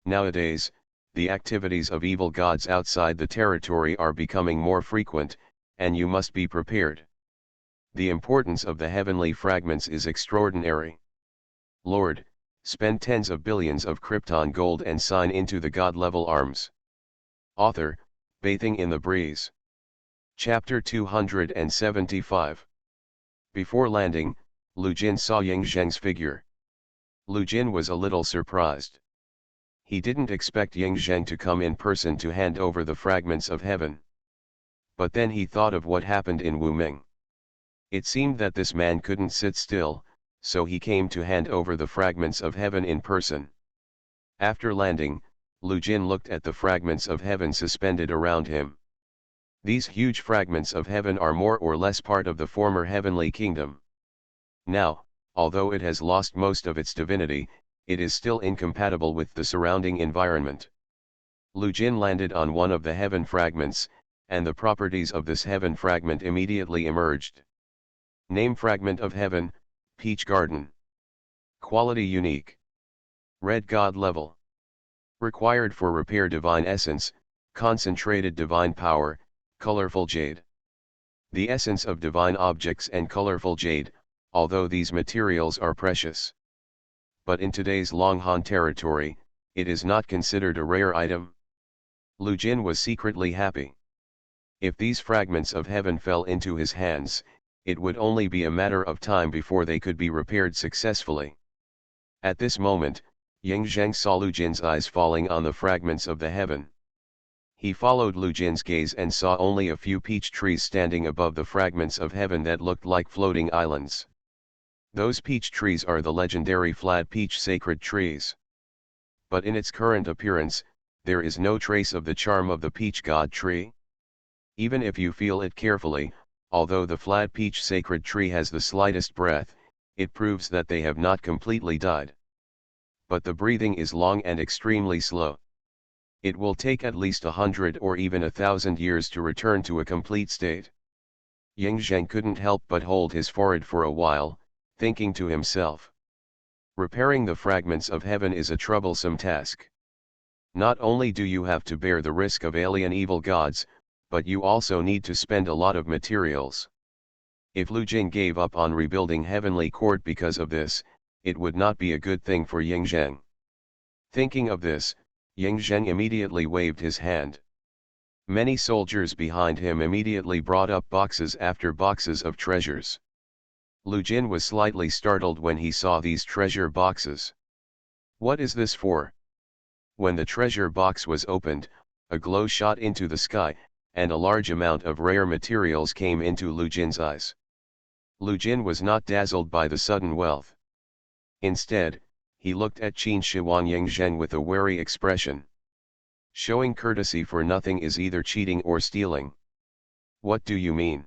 Nowadays, the activities of evil gods outside the territory are becoming more frequent, and you must be prepared. The importance of the heavenly fragments is extraordinary. Lord, spend tens of billions of Krypton gold and sign into the god-level arms. Author, Bathing in the Breeze. Chapter 275. Before landing, Lu Jin saw Ying Zheng's figure. Lu Jin was a little surprised. He didn't expect Ying Zheng to come in person to hand over the fragments of heaven. But then he thought of what happened in Wuming. It seemed that this man couldn't sit still, so he came to hand over the fragments of heaven in person. After landing, Lu Jin looked at the fragments of heaven suspended around him. These huge fragments of heaven are more or less part of the former heavenly kingdom. Now, although it has lost most of its divinity, it is still incompatible with the surrounding environment. Lu Jin landed on one of the heaven fragments, and the properties of this heaven fragment immediately emerged. Name: fragment of heaven, peach garden. Quality: unique. Red god level. Required for repair: divine essence, concentrated divine power, colorful jade. The essence of divine objects and colorful jade, although these materials are precious. But in today's Longhan territory, it is not considered a rare item. Lu Jin was secretly happy. If these fragments of heaven fell into his hands, it would only be a matter of time before they could be repaired successfully. At this moment, Yang Zheng saw Lu Jin's eyes falling on the fragments of the heaven. He followed Lu Jin's gaze and saw only a few peach trees standing above the fragments of heaven that looked like floating islands. Those peach trees are the legendary flat peach sacred trees. But in its current appearance, there is no trace of the charm of the peach god tree. Even if you feel it carefully, although the flat peach sacred tree has the slightest breath, it proves that they have not completely died. But the breathing is long and extremely slow. It will take at least 100 or even 1,000 years to return to a complete state. Yang Zheng couldn't help but hold his forehead for a while, thinking to himself. Repairing the fragments of heaven is a troublesome task. Not only do you have to bear the risk of alien evil gods, but you also need to spend a lot of materials. If Lu Jin gave up on rebuilding Heavenly Court because of this, it would not be a good thing for Yang Zheng. Thinking of this, Yang Zheng immediately waved his hand. Many soldiers behind him immediately brought up boxes after boxes of treasures. Lu Jin was slightly startled when he saw these treasure boxes. What is this for? When the treasure box was opened, a glow shot into the sky, and a large amount of rare materials came into Lu Jin's eyes. Lu Jin was not dazzled by the sudden wealth. Instead, he looked at Qin Shi Huang Yang Zheng with a wary expression. Showing courtesy for nothing is either cheating or stealing. What do you mean?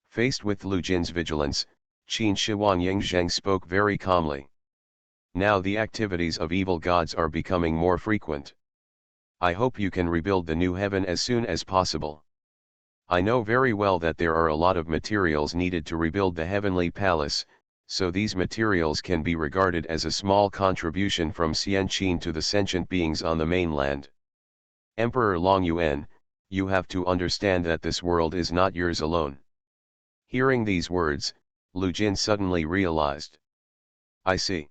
Faced with Lu Jin's vigilance, Qin Shi Huang Yang Zheng spoke very calmly. Now the activities of evil gods are becoming more frequent. I hope you can rebuild the new heaven as soon as possible. I know very well that there are a lot of materials needed to rebuild the heavenly palace, so these materials can be regarded as a small contribution from Xian Qin to the sentient beings on the mainland. Emperor Long Yuan, you have to understand that this world is not yours alone. Hearing these words, Lu Jin suddenly realized. I see.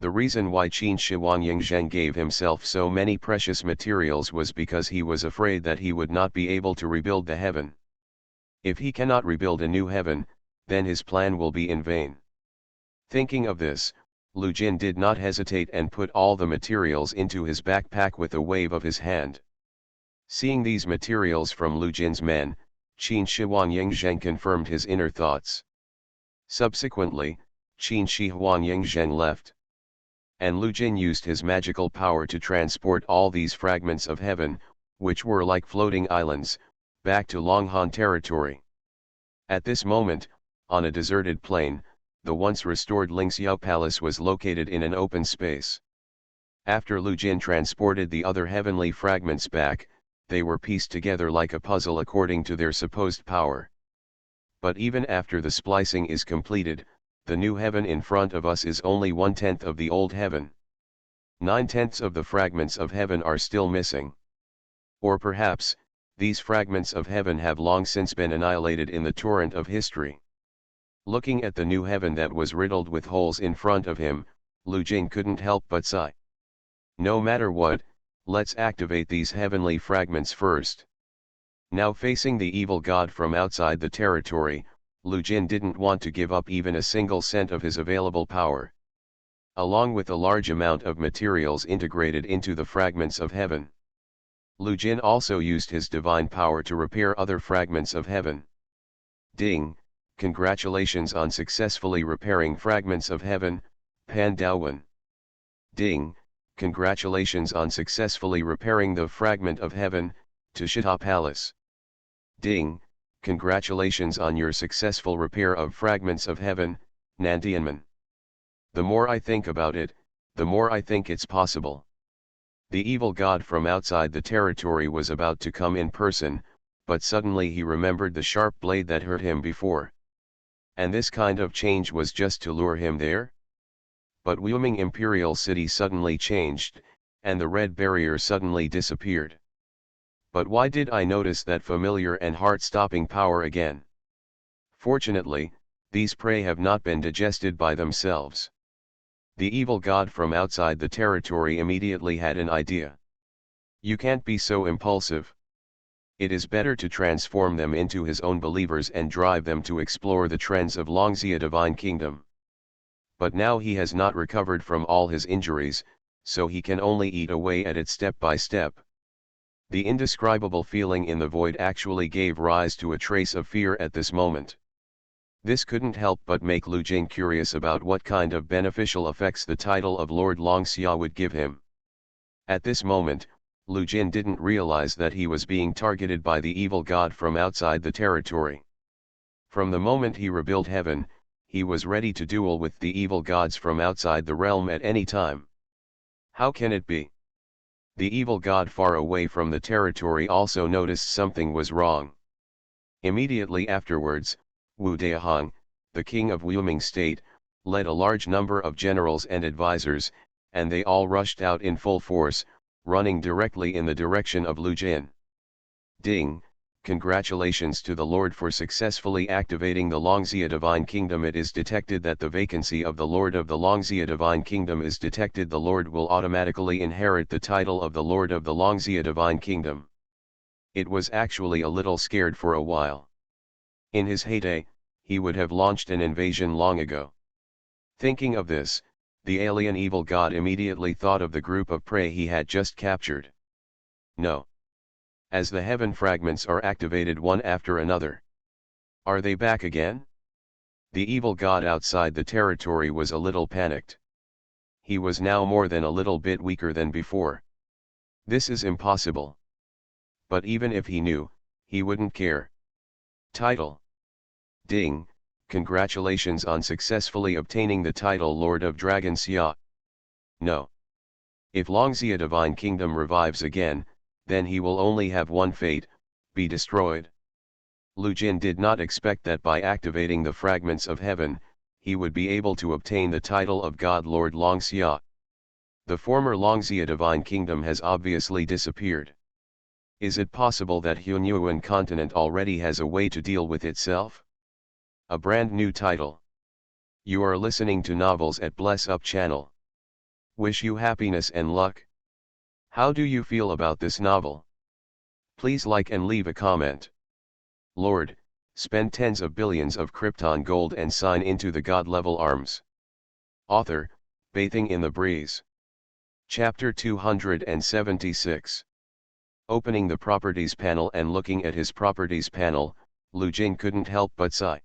The reason why Qin Shi Huang Yang Zheng gave himself so many precious materials was because he was afraid that he would not be able to rebuild the heaven. If he cannot rebuild a new heaven, then his plan will be in vain. Thinking of this, Lu Jin did not hesitate and put all the materials into his backpack with a wave of his hand. Seeing these materials from Lu Jin's men, Qin Shi Huang Yang Zheng confirmed his inner thoughts. Subsequently, Qin Shi Huang Yang Zheng left. And Lu Jin used his magical power to transport all these fragments of heaven, which were like floating islands, back to Longhan territory. At this moment, on a deserted plain, the once restored Lingxiao Palace was located in an open space. After Lu Jin transported the other heavenly fragments back, they were pieced together like a puzzle according to their supposed power. But even after the splicing is completed, the new heaven in front of us is only 1/10 of the old heaven. 9/10 of the fragments of heaven are still missing. Or perhaps, these fragments of heaven have long since been annihilated in the torrent of history. Looking at the new heaven that was riddled with holes in front of him, Lu Jin couldn't help but sigh. No matter what, let's activate these heavenly fragments first. Now facing the evil god from outside the territory, Lu Jin didn't want to give up even a single cent of his available power. Along with a large amount of materials integrated into the fragments of heaven, Lu Jin also used his divine power to repair other fragments of heaven. Ding, congratulations on successfully repairing fragments of heaven, Pandawan. Ding, congratulations on successfully repairing the fragment of heaven, Tushita Palace. Ding, congratulations on your successful repair of fragments of heaven, Nandianman. The more I think about it, the more I think it's possible. The evil god from outside the territory was about to come in person, but suddenly he remembered the sharp blade that hurt him before. And this kind of change was just to lure him there? But Wyoming Imperial City suddenly changed, and the red barrier suddenly disappeared. But why did I notice that familiar and heart-stopping power again? Fortunately, these prey have not been digested by themselves. The evil god from outside the territory immediately had an idea. You can't be so impulsive. It is better to transform them into his own believers and drive them to explore the trends of Longzia Divine Kingdom. But now he has not recovered from all his injuries, so he can only eat away at it step by step. The indescribable feeling in the void actually gave rise to a trace of fear at this moment. This couldn't help but make Lu Jing curious about what kind of beneficial effects the title of Lord Longxia would give him. At this moment, Lu Jin didn't realize that he was being targeted by the evil god from outside the territory. From the moment he rebuilt heaven, he was ready to duel with the evil gods from outside the realm at any time. How can it be? The evil god far away from the territory also noticed something was wrong. Immediately afterwards, Wu Daihong, the king of Wyoming State, led a large number of generals and advisors, and they all rushed out in full force, running directly in the direction of Lu Jin. Ding, congratulations to the Lord for successfully activating the Longzia Divine Kingdom. It is detected that the vacancy of the Lord of the Longzia Divine Kingdom is detected. The Lord will automatically inherit the title of the Lord of the Longzia Divine Kingdom. It was actually a little scared for a while. In his heyday, he would have launched an invasion long ago. Thinking of this, the alien evil god immediately thought of the group of prey he had just captured. No. As the heaven fragments are activated one after another. Are they back again? The evil god outside the territory was a little panicked. He was now more than a little bit weaker than before. This is impossible. But even if he knew, he wouldn't care. Title. Ding, congratulations on successfully obtaining the title Lord of Dragon Xia. No. If Longzia Divine Kingdom revives again, then he will only have one fate, be destroyed. Lu Jin did not expect that by activating the fragments of heaven, he would be able to obtain the title of God Lord Longxia. The former Longzia Divine Kingdom has obviously disappeared. Is it possible that Hunyuan continent already has a way to deal with itself? A brand new title. You are listening to Novels at Bless Up channel. Wish you happiness and luck. How do you feel about this novel? Please like and leave a comment. Lord, spend tens of billions of Krypton gold and sign into the God-level arms. Author, Bathing in the Breeze. Chapter 276. Opening the Properties panel and looking at his Properties panel, Lu Jin couldn't help but sigh.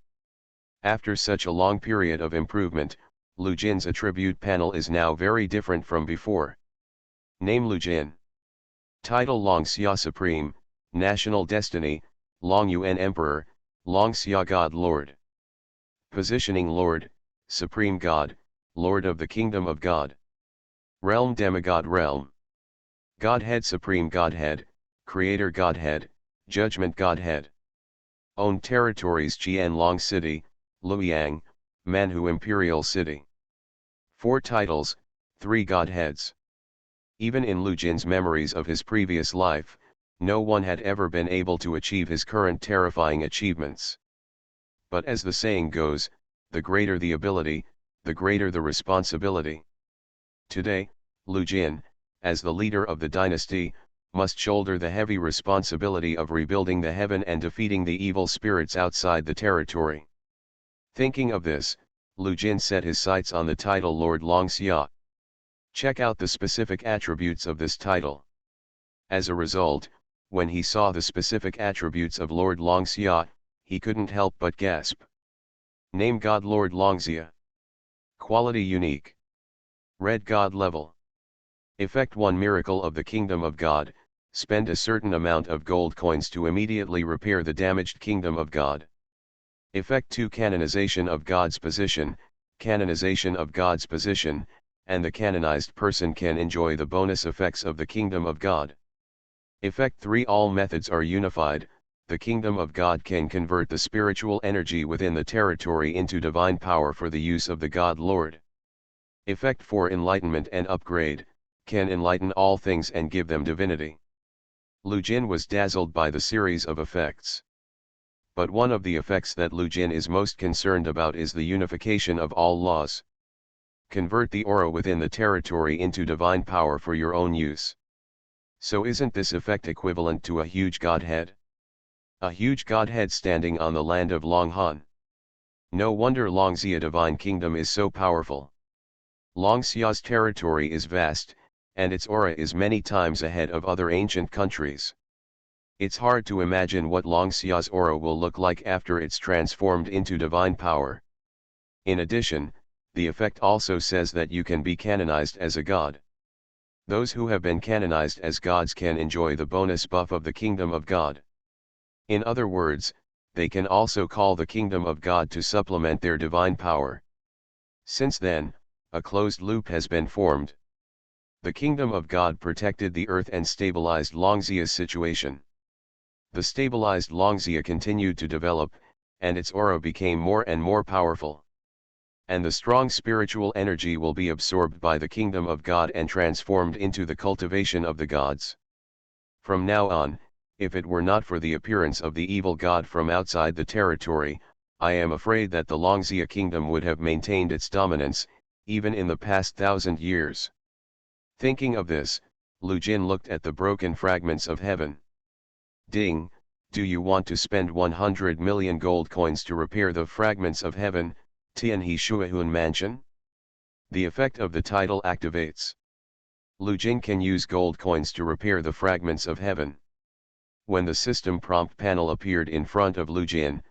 After such a long period of improvement, Lu Jin's attribute panel is now very different from before. Name Lu Jin. Title Longxia Supreme, National Destiny, Long Yuan Emperor, Longxia God Lord. Positioning Lord, Supreme God, Lord of the Kingdom of God. Realm Demigod Realm. Godhead Supreme Godhead, Creator Godhead, Judgment Godhead. Owned territories Qianlong City, Luoyang, Manhu Imperial City. 4 titles, 3 godheads. Even in Lu Jin's memories of his previous life, no one had ever been able to achieve his current terrifying achievements. But as the saying goes, the greater the ability, the greater the responsibility. Today, Lu Jin, as the leader of the dynasty, must shoulder the heavy responsibility of rebuilding the heaven and defeating the evil spirits outside the territory. Thinking of this, Lu Jin set his sights on the title Lord Longxia. Check out the specific attributes of this title. As a result, when he saw the specific attributes of Lord Longxia, he couldn't help but gasp. Name God Lord Longzia. Quality unique. Red God level. Effect 1 Miracle of the Kingdom of God, spend a certain amount of gold coins to immediately repair the damaged Kingdom of God. Effect 2 Canonization of God's position, canonization of God's position, and the canonized person can enjoy the bonus effects of the Kingdom of God. Effect 3 All methods are unified, the Kingdom of God can convert the spiritual energy within the territory into divine power for the use of the God Lord. Effect 4 Enlightenment and upgrade, can enlighten all things and give them divinity. Lu Jin was dazzled by the series of effects. But one of the effects that Lu Jin is most concerned about is the unification of all laws. Convert the aura within the territory into divine power for your own use. So isn't this effect equivalent to a huge godhead? A huge godhead standing on the land of Longhan. No wonder Longzia divine kingdom is so powerful. Longxia's territory is vast, and its aura is many times ahead of other ancient countries. It's hard to imagine what Longxia's aura will look like after it's transformed into divine power. In addition, the effect also says that you can be canonized as a god. Those who have been canonized as gods can enjoy the bonus buff of the Kingdom of God. In other words, they can also call the Kingdom of God to supplement their divine power. Since then, a closed loop has been formed. The Kingdom of God protected the earth and stabilized Longxia's situation. The stabilized Longzia continued to develop, and its aura became more and more powerful. And the strong spiritual energy will be absorbed by the Kingdom of God and transformed into the cultivation of the gods. From now on, if it were not for the appearance of the evil god from outside the territory, I am afraid that the Longzia kingdom would have maintained its dominance, even in the past 1,000 years. Thinking of this, Lu Jin looked at the broken fragments of heaven. Ding, do you want to spend 100 million gold coins to repair the fragments of heaven, Tianhe Shuahun Mansion? The effect of the title activates. Lu Jin can use gold coins to repair the fragments of heaven. When the system prompt panel appeared in front of Lu Jin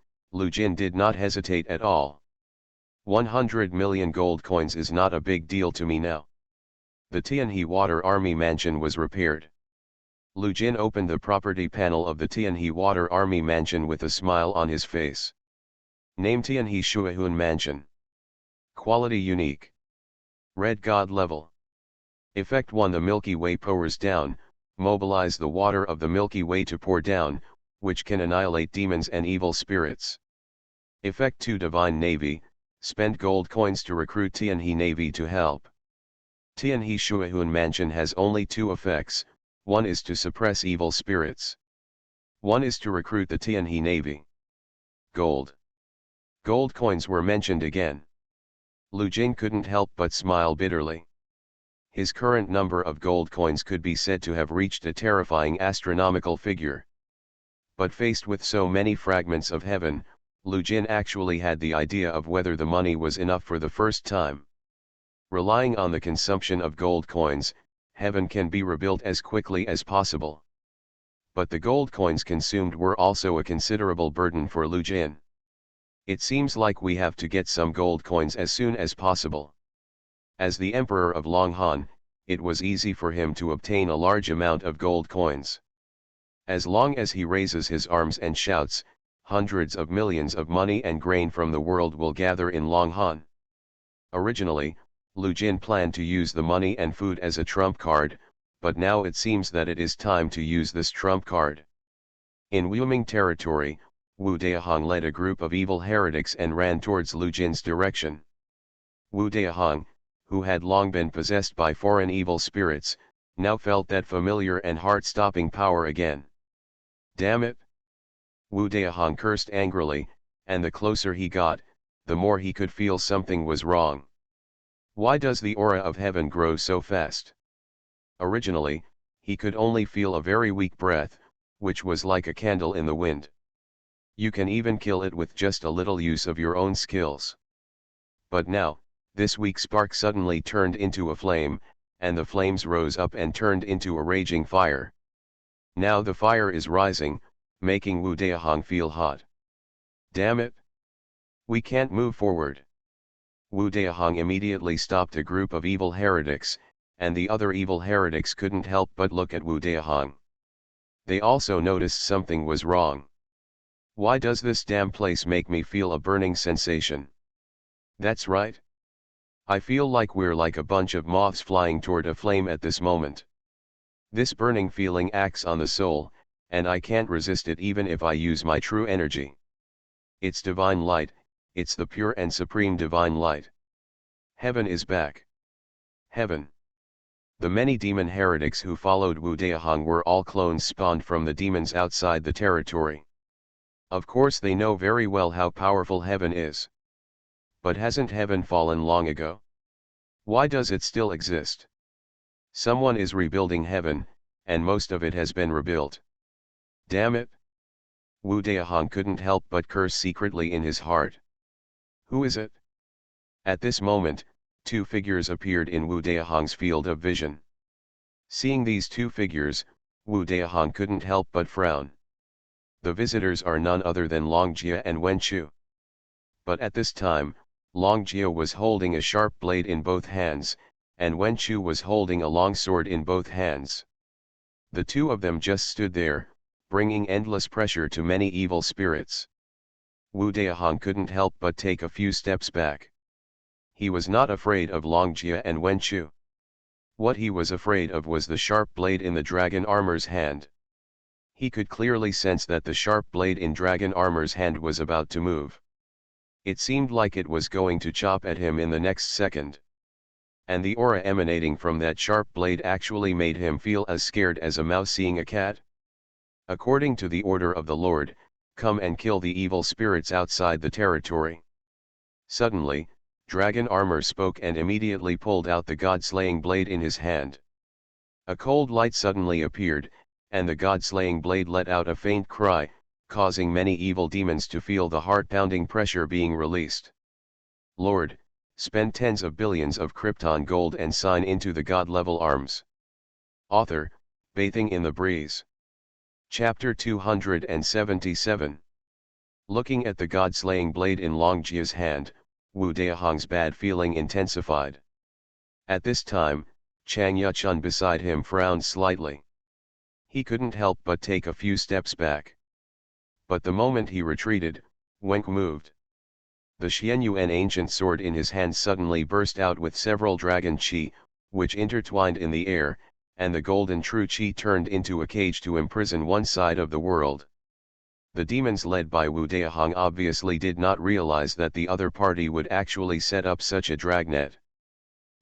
did not hesitate at all. 100 million gold coins is not a big deal to me now. The Tianhe Water Army Mansion was repaired. Lu Jin opened the property panel of the Tianhe Water Army Mansion with a smile on his face. Name Tianhe Shuahun Mansion. Quality unique. Red God level. Effect 1 The Milky Way pours down, mobilize the water of the Milky Way to pour down, which can annihilate demons and evil spirits. Effect 2 Divine Navy, spend gold coins to recruit Tianhe Navy to help. Tianhe Shuahun Mansion has only 2 effects, one is to suppress evil spirits. One is to recruit the Tianhe Navy. Gold. Gold coins were mentioned again. Lu Jin couldn't help but smile bitterly. His current number of gold coins could be said to have reached a terrifying astronomical figure. But faced with so many fragments of heaven, Lu Jin actually had the idea of whether the money was enough for the first time. Relying on the consumption of gold coins, heaven can be rebuilt as quickly as possible. But the gold coins consumed were also a considerable burden for Lu Jin. It seems like we have to get some gold coins as soon as possible. As the Emperor of Longhan, it was easy for him to obtain a large amount of gold coins. As long as he raises his arms and shouts, hundreds of millions of money and grain from the world will gather in Longhan. Originally, Lu Jin planned to use the money and food as a trump card, but now it seems that it is time to use this trump card. In Wuming territory, Wu Daihong led a group of evil heretics and ran towards Lu Jin's direction. Wu Daihong, who had long been possessed by foreign evil spirits, now felt that familiar and heart-stopping power again. Damn it! Wu Daihong cursed angrily, and the closer he got, the more he could feel something was wrong. Why does the aura of heaven grow so fast? Originally, he could only feel a very weak breath, which was like a candle in the wind. You can even kill it with just a little use of your own skills. But now, this weak spark suddenly turned into a flame, and the flames rose up and turned into a raging fire. Now the fire is rising, making Wu Daihong feel hot. Damn it! We can't move forward. Wu Daihong immediately stopped a group of evil heretics, and the other evil heretics couldn't help but look at Wu Daihong. They also noticed something was wrong. Why does this damn place make me feel a burning sensation? That's right. I feel like we're like a bunch of moths flying toward a flame at this moment. This burning feeling acts on the soul, and I can't resist it even if I use my true energy. It's divine light, it's the pure and supreme divine light. Heaven is back. Heaven. The many demon heretics who followed Wu Daihong were all clones spawned from the demons outside the territory. Of course they know very well how powerful heaven is. But hasn't heaven fallen long ago? Why does it still exist? Someone is rebuilding heaven, and most of it has been rebuilt. Damn it! Wu Daihong couldn't help but curse secretly in his heart. Who is it? At this moment, two figures appeared in Wu Daihong's field of vision. Seeing these two figures, Wu Daihong couldn't help but frown. The visitors are none other than Long Jia and Wen Chu. But at this time, Long Jia was holding a sharp blade in both hands, and Wen Chu was holding a long sword in both hands. The two of them just stood there, bringing endless pressure to many evil spirits. Wu Daihong couldn't help but take a few steps back. He was not afraid of Long Jia and Wen Chu. What he was afraid of was the sharp blade in the dragon armor's hand. He could clearly sense that the sharp blade in dragon armor's hand was about to move. It seemed like it was going to chop at him in the next second. And the aura emanating from that sharp blade actually made him feel as scared as a mouse seeing a cat. According to the order of the Lord, come and kill the evil spirits outside the territory. Suddenly, Dragon Armor spoke and immediately pulled out the god-slaying blade in his hand. A cold light suddenly appeared, and the god-slaying blade let out a faint cry, causing many evil demons to feel the heart-pounding pressure being released. Lord, spend tens of billions of Krypton gold and sign into the god-level arms. Author, Bathing in the Breeze. Chapter 277. Looking at the god-slaying blade in Long Jia's hand, Wu Daihong's bad feeling intensified. At this time, Chang Yuchun beside him frowned slightly. He couldn't help but take a few steps back. But the moment he retreated, Wenk moved. The Xianyuan ancient sword in his hand suddenly burst out with several dragon qi, which intertwined in the air, and the golden true qi turned into a cage to imprison one side of the world. The demons led by Wu Daihong obviously did not realize that the other party would actually set up such a dragnet.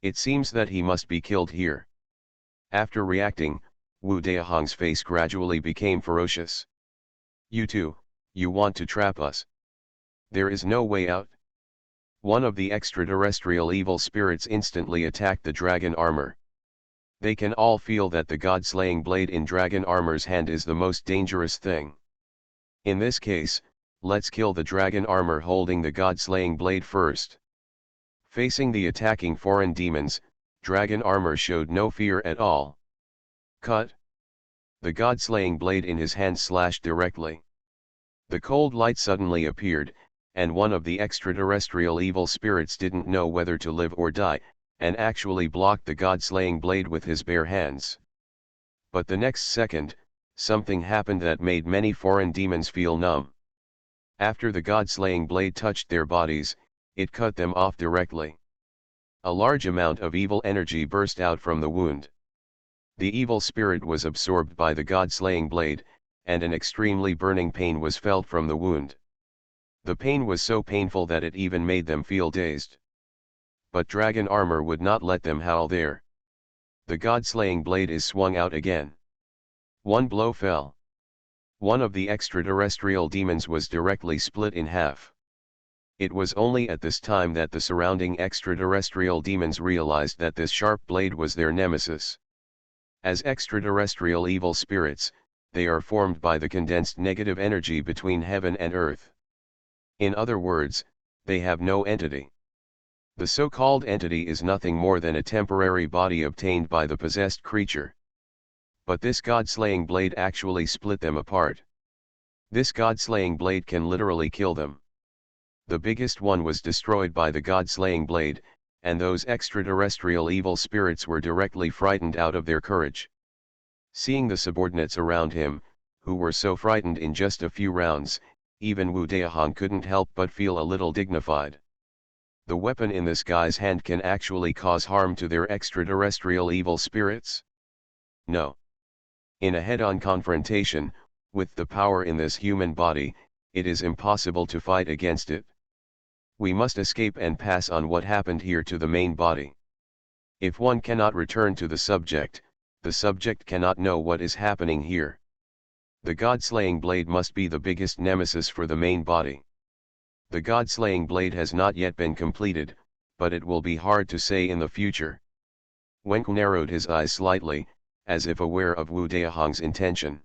It seems that he must be killed here. After reacting, Wu Daihong's face gradually became ferocious. You two, you want to trap us? There is no way out. One of the extraterrestrial evil spirits instantly attacked the dragon armor. They can all feel that the god-slaying blade in dragon armor's hand is the most dangerous thing. In this case, let's kill the dragon armor holding the god-slaying blade first. Facing the attacking foreign demons, dragon armor showed no fear at all. Cut! The god-slaying blade in his hand slashed directly. The cold light suddenly appeared, and one of the extraterrestrial evil spirits didn't know whether to live or die, and actually blocked the god-slaying blade with his bare hands. But the next second, something happened that made many foreign demons feel numb. After the god-slaying blade touched their bodies, it cut them off directly. A large amount of evil energy burst out from the wound. The evil spirit was absorbed by the god-slaying blade, and an extremely burning pain was felt from the wound. The pain was so painful that it even made them feel dazed. But dragon armor would not let them howl there. The god-slaying blade is swung out again. One blow fell. One of the extraterrestrial demons was directly split in half. It was only at this time that the surrounding extraterrestrial demons realized that this sharp blade was their nemesis. As extraterrestrial evil spirits, they are formed by the condensed negative energy between heaven and earth. In other words, they have no entity. The so-called entity is nothing more than a temporary body obtained by the possessed creature. But this god-slaying blade actually split them apart. This god-slaying blade can literally kill them. The biggest one was destroyed by the god-slaying blade, and those extraterrestrial evil spirits were directly frightened out of their courage. Seeing the subordinates around him, who were so frightened in just a few rounds, even Wu Daihong couldn't help but feel a little dignified. The weapon in this guy's hand can actually cause harm to their extraterrestrial evil spirits? No. In a head-on confrontation, with the power in this human body, it is impossible to fight against it. We must escape and pass on what happened here to the main body. If one cannot return to the subject cannot know what is happening here. The god-slaying blade must be the biggest nemesis for the main body. The god-slaying blade has not yet been completed, but it will be hard to say in the future. Wenku narrowed his eyes slightly, as if aware of Wu Daihong's intention.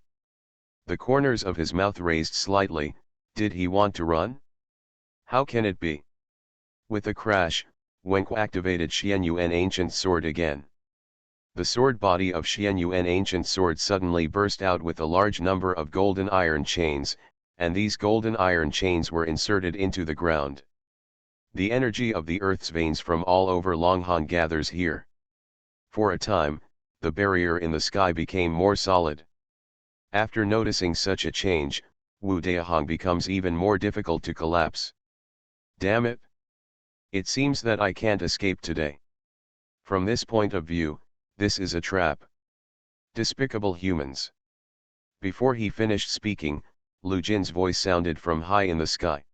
The corners of his mouth raised slightly. Did he want to run? How can it be? With a crash, Wenku activated Xian Yuan Ancient Sword again. The sword body of Xian Yuan Ancient Sword suddenly burst out with a large number of golden iron chains, and these golden iron chains were inserted into the ground. The energy of the earth's veins from all over Longhan gathers here. For a time, the barrier in the sky became more solid. After noticing such a change, Wu Daihong becomes even more difficult to collapse. Damn it! It seems that I can't escape today. From this point of view, this is a trap. Despicable humans. Before he finished speaking, Lu Jin's voice sounded from high in the sky.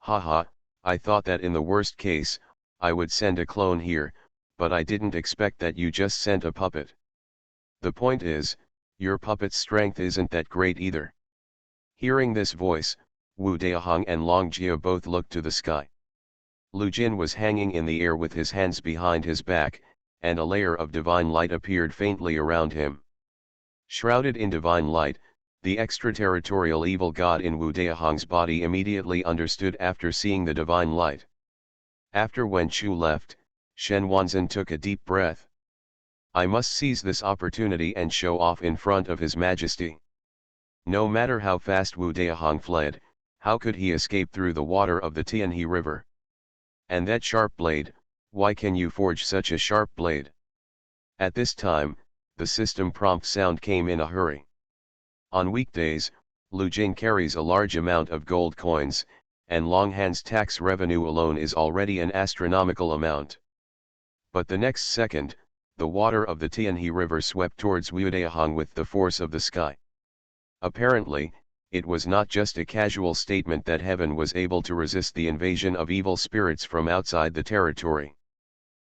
Haha, I thought that in the worst case, I would send a clone here, but I didn't expect that you just sent a puppet. The point is, your puppet's strength isn't that great either. Hearing this voice, Wu Daihong and Long Jia both looked to the sky. Lu Jin was hanging in the air with his hands behind his back, and a layer of divine light appeared faintly around him. Shrouded in divine light, the extraterritorial evil god in Wu Daihong's body immediately understood after seeing the divine light. After Wen Chu left, Shen Wanzhen took a deep breath. I must seize this opportunity and show off in front of His Majesty. No matter how fast Wu Daihong fled, how could he escape through the water of the Tianhe River? And that sharp blade, why can you forge such a sharp blade? At this time, the system prompt sound came in a hurry. On weekdays, Lu Jin carries a large amount of gold coins, and Longhan's tax revenue alone is already an astronomical amount. But the next second, the water of the Tianhe River swept towards Wu Daihong with the force of the sky. Apparently, it was not just a casual statement that heaven was able to resist the invasion of evil spirits from outside the territory.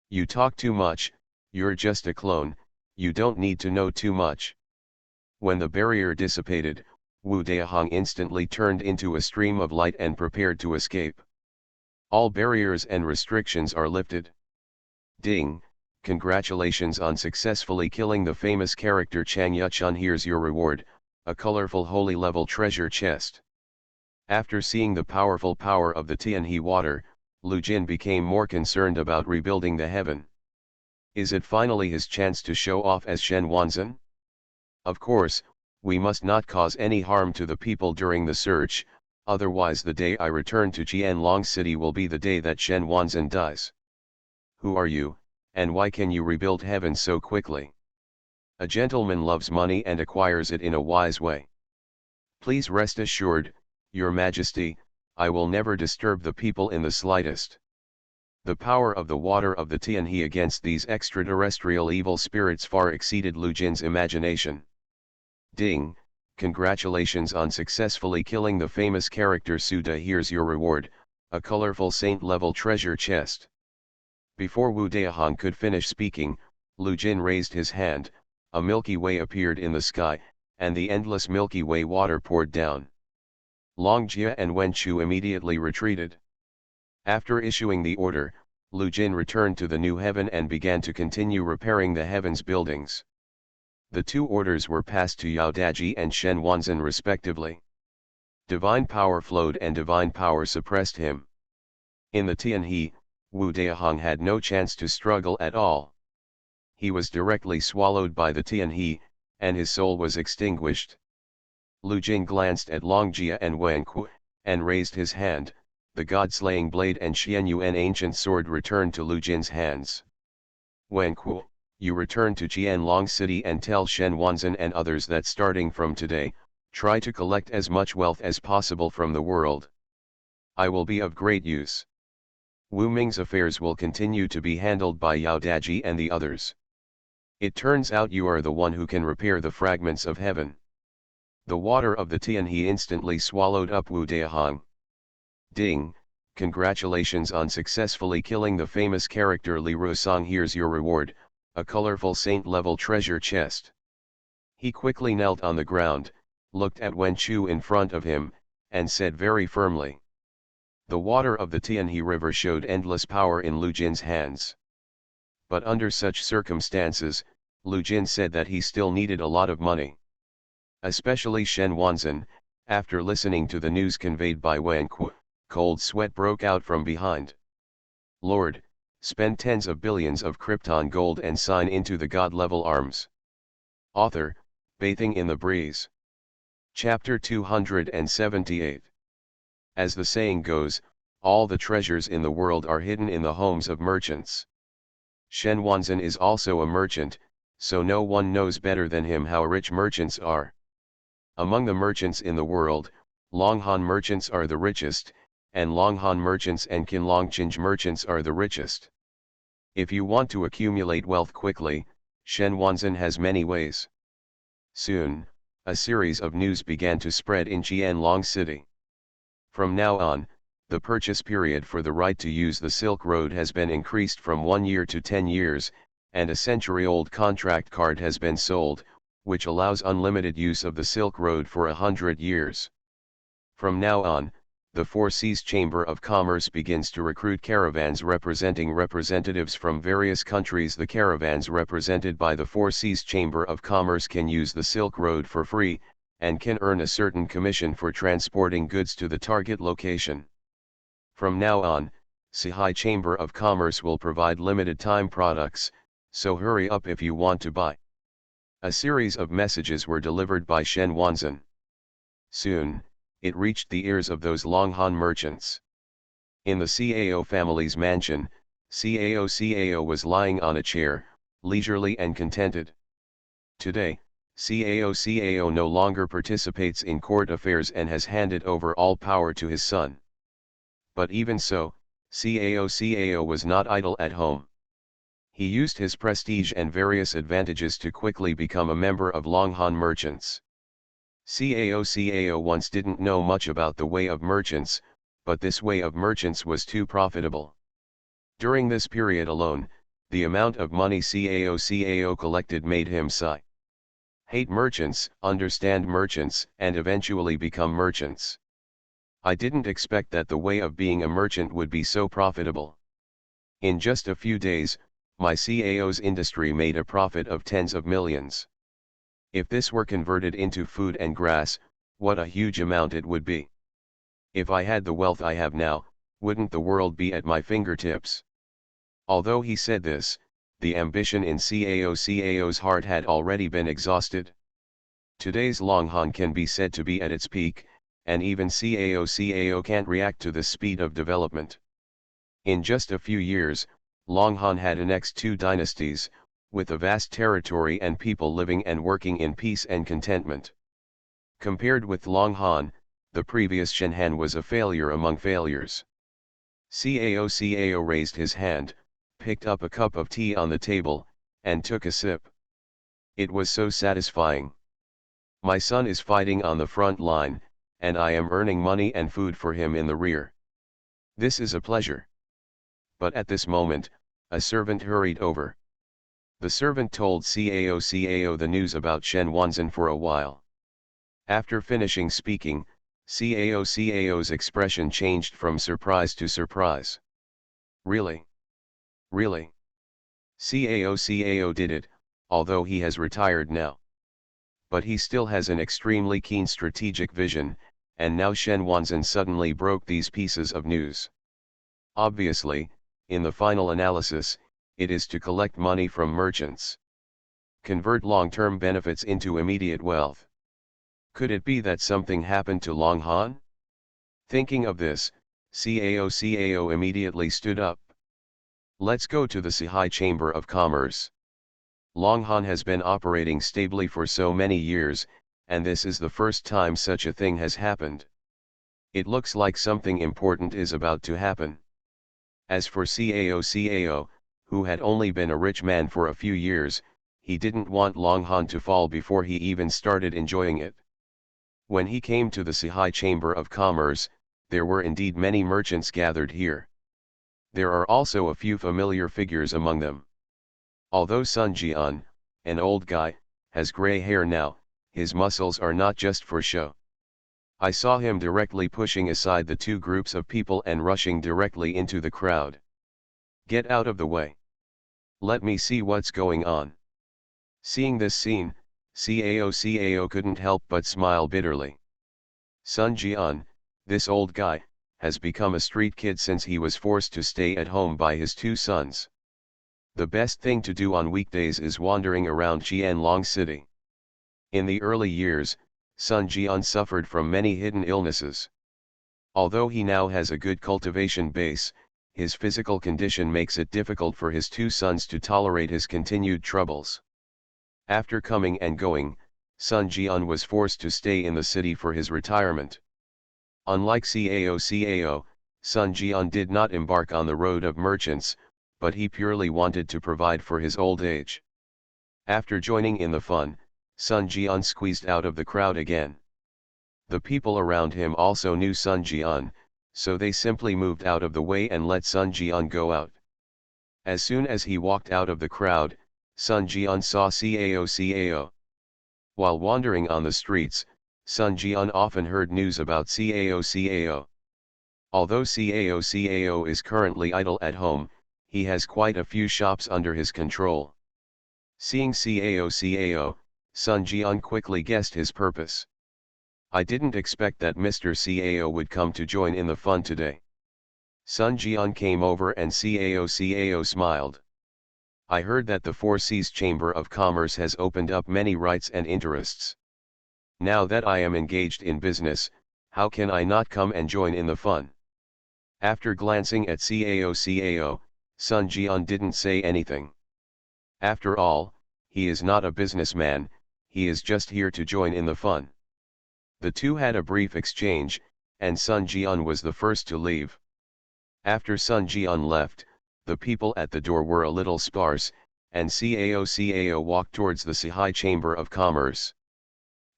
You talk too much, you're just a clone, you don't need to know too much. When the barrier dissipated, Wu Daihong instantly turned into a stream of light and prepared to escape. All barriers and restrictions are lifted. Ding, congratulations on successfully killing the famous character Chang Yuchun. Here's your reward, a colorful holy level treasure chest. After seeing the powerful power of the Tianhe water, Lu Jin became more concerned about rebuilding the heaven. Is it finally his chance to show off as Shen Wanzhen? Of course, we must not cause any harm to the people during the search, otherwise the day I return to Qianlong City will be the day that Shen Wanzhen dies. Who are you, and why can you rebuild heaven so quickly? A gentleman loves money and acquires it in a wise way. Please rest assured, Your Majesty, I will never disturb the people in the slightest. The power of the water of the Tianhe against these extraterrestrial evil spirits far exceeded Lu Jin's imagination. Ding, congratulations on successfully killing the famous character Suda. Here's your reward, a colorful saint-level treasure chest. Before Wu Daihong could finish speaking, Lu Jin raised his hand, a Milky Way appeared in the sky, and the endless Milky Way water poured down. Long Jia and Wen Chu immediately retreated. After issuing the order, Lu Jin returned to the new heaven and began to continue repairing the heaven's buildings. The two orders were passed to Yao Daji and Shen Wanzhen respectively. Divine power flowed and divine power suppressed him. In the Tianhe, Wu Daihong had no chance to struggle at all. He was directly swallowed by the Tianhe, and his soul was extinguished. Lu Jin glanced at Long Jia and Wen Ku, and raised his hand, the god-slaying blade and Xianyuan ancient sword returned to Lu Jin's hands. Wen Kuo, you return to Qianlong City and tell Shen Wanzan and others that starting from today, try to collect as much wealth as possible from the world. I will be of great use. Wu Ming's affairs will continue to be handled by Yao Daji and the others. It turns out you are the one who can repair the fragments of heaven. The water of the Tian he instantly swallowed up Wu Daihang. Ding, congratulations on successfully killing the famous character Li Rusong. Here's your reward, a colorful saint-level treasure chest. He quickly knelt on the ground, looked at Wen Chu in front of him, and said very firmly. The water of the Tianhe River showed endless power in Lu Jin's hands. But under such circumstances, Lu Jin said that he still needed a lot of money. Especially Shen Wanzan, after listening to the news conveyed by Wen Kuo, cold sweat broke out from behind. Lord, spend tens of billions of Krypton gold and sign into the god-level arms. Author, Bathing in the Breeze. Chapter 278. As the saying goes, all the treasures in the world are hidden in the homes of merchants. Shen Wanzan is also a merchant, so no one knows better than him how rich merchants are. Among the merchants in the world, Longhan merchants are the richest, and Longhan merchants and Qinlongqing merchants are the richest. If you want to accumulate wealth quickly, Shen Wanzan has many ways. Soon, a series of news began to spread in Qianlong City. From now on, the purchase period for the right to use the Silk Road has been increased from 1 year to 10 years, and a century-old contract card has been sold, which allows unlimited use of the Silk Road for 100 years. From now on, the Four Seas Chamber of Commerce begins to recruit caravans representing representatives from various countries. The caravans represented by the Four Seas Chamber of Commerce can use the Silk Road for free, and can earn a certain commission for transporting goods to the target location. From now on, Shanghai Chamber of Commerce will provide limited-time products, so hurry up if you want to buy. A series of messages were delivered by Shen Wanzan. Soon, it reached the ears of those Longhan merchants. In the Cao family's mansion, Cao was lying on a chair, leisurely and contented. Today, Cao no longer participates in court affairs and has handed over all power to his son. But even so, Cao was not idle at home. He used his prestige and various advantages to quickly become a member of Longhan merchants. Cao once didn't know much about the way of merchants, but this way of merchants was too profitable. During this period alone, the amount of money Cao collected made him sigh. Hate merchants, understand merchants, and eventually become merchants. I didn't expect that the way of being a merchant would be so profitable. In just a few days, my Cao's industry made a profit of tens of millions. If this were converted into food and grass, what a huge amount it would be. If I had the wealth I have now, wouldn't the world be at my fingertips? Although he said this, the ambition in Cao's heart had already been exhausted. Today's Longhan can be said to be at its peak, and even Cao can't react to the speed of development. In just a few years, Longhan had annexed 2 dynasties, with a vast territory and people living and working in peace and contentment. Compared with Longhan, the previous Shenhan was a failure among failures. Cao raised his hand, picked up a cup of tea on the table, and took a sip. It was so satisfying. My son is fighting on the front line, and I am earning money and food for him in the rear. This is a pleasure. But at this moment, a servant hurried over. The servant told Cao the news about Shen Wanzan for a while. After finishing speaking, Cao's expression changed from surprise to surprise. Really? Really? Cao did it, although he has retired now. But he still has an extremely keen strategic vision, and now Shen Wanzan suddenly broke these pieces of news. Obviously, in the final analysis, it is to collect money from merchants. Convert long-term benefits into immediate wealth. Could it be that something happened to Longhan? Thinking of this, Cao immediately stood up. Let's go to the Sci-fi Chamber of Commerce. Longhan has been operating stably for so many years, and this is the first time such a thing has happened. It looks like something important is about to happen. As for Cao, who had only been a rich man for a few years, he didn't want Longhan to fall before he even started enjoying it. When he came to the Sci-fi Chamber of Commerce, there were indeed many merchants gathered here. There are also a few familiar figures among them. Although Sun Jian, an old guy, has gray hair now, his muscles are not just for show. I saw him directly pushing aside the two groups of people and rushing directly into the crowd. Get out of the way. Let me see what's going on. Seeing this scene, Cao couldn't help but smile bitterly. Sun Jian, this old guy, has become a street kid since he was forced to stay at home by his two sons. The best thing to do on weekdays is wandering around Qianlong City. In the early years, Sun Jian suffered from many hidden illnesses. Although he now has a good cultivation base, his physical condition makes it difficult for his two sons to tolerate his continued troubles. After coming and going, Sun Jian was forced to stay in the city for his retirement. Unlike Cao, Sun Jian did not embark on the road of merchants, but he purely wanted to provide for his old age. After joining in the fun, Sun Jian squeezed out of the crowd again. The people around him also knew Sun Jian, so they simply moved out of the way and let Sun Jian go out. As soon as he walked out of the crowd, Sun Jian saw Cao. While wandering on the streets, Sun Jian often heard news about Cao. Although Cao is currently idle at home, he has quite a few shops under his control. Seeing Cao, Sun Jian quickly guessed his purpose. I didn't expect that Mr. Cao would come to join in the fun today. Sun Jian came over and Cao smiled. I heard that the Four Seas Chamber of Commerce has opened up many rights and interests. Now that I am engaged in business, how can I not come and join in the fun? After glancing at Cao, Sun Jian didn't say anything. After all, he is not a businessman, he is just here to join in the fun. The two had a brief exchange, and Sun Jian was the first to leave. After Sun Jian left, the people at the door were a little sparse, and Cao walked towards the Sci-fi Chamber of Commerce.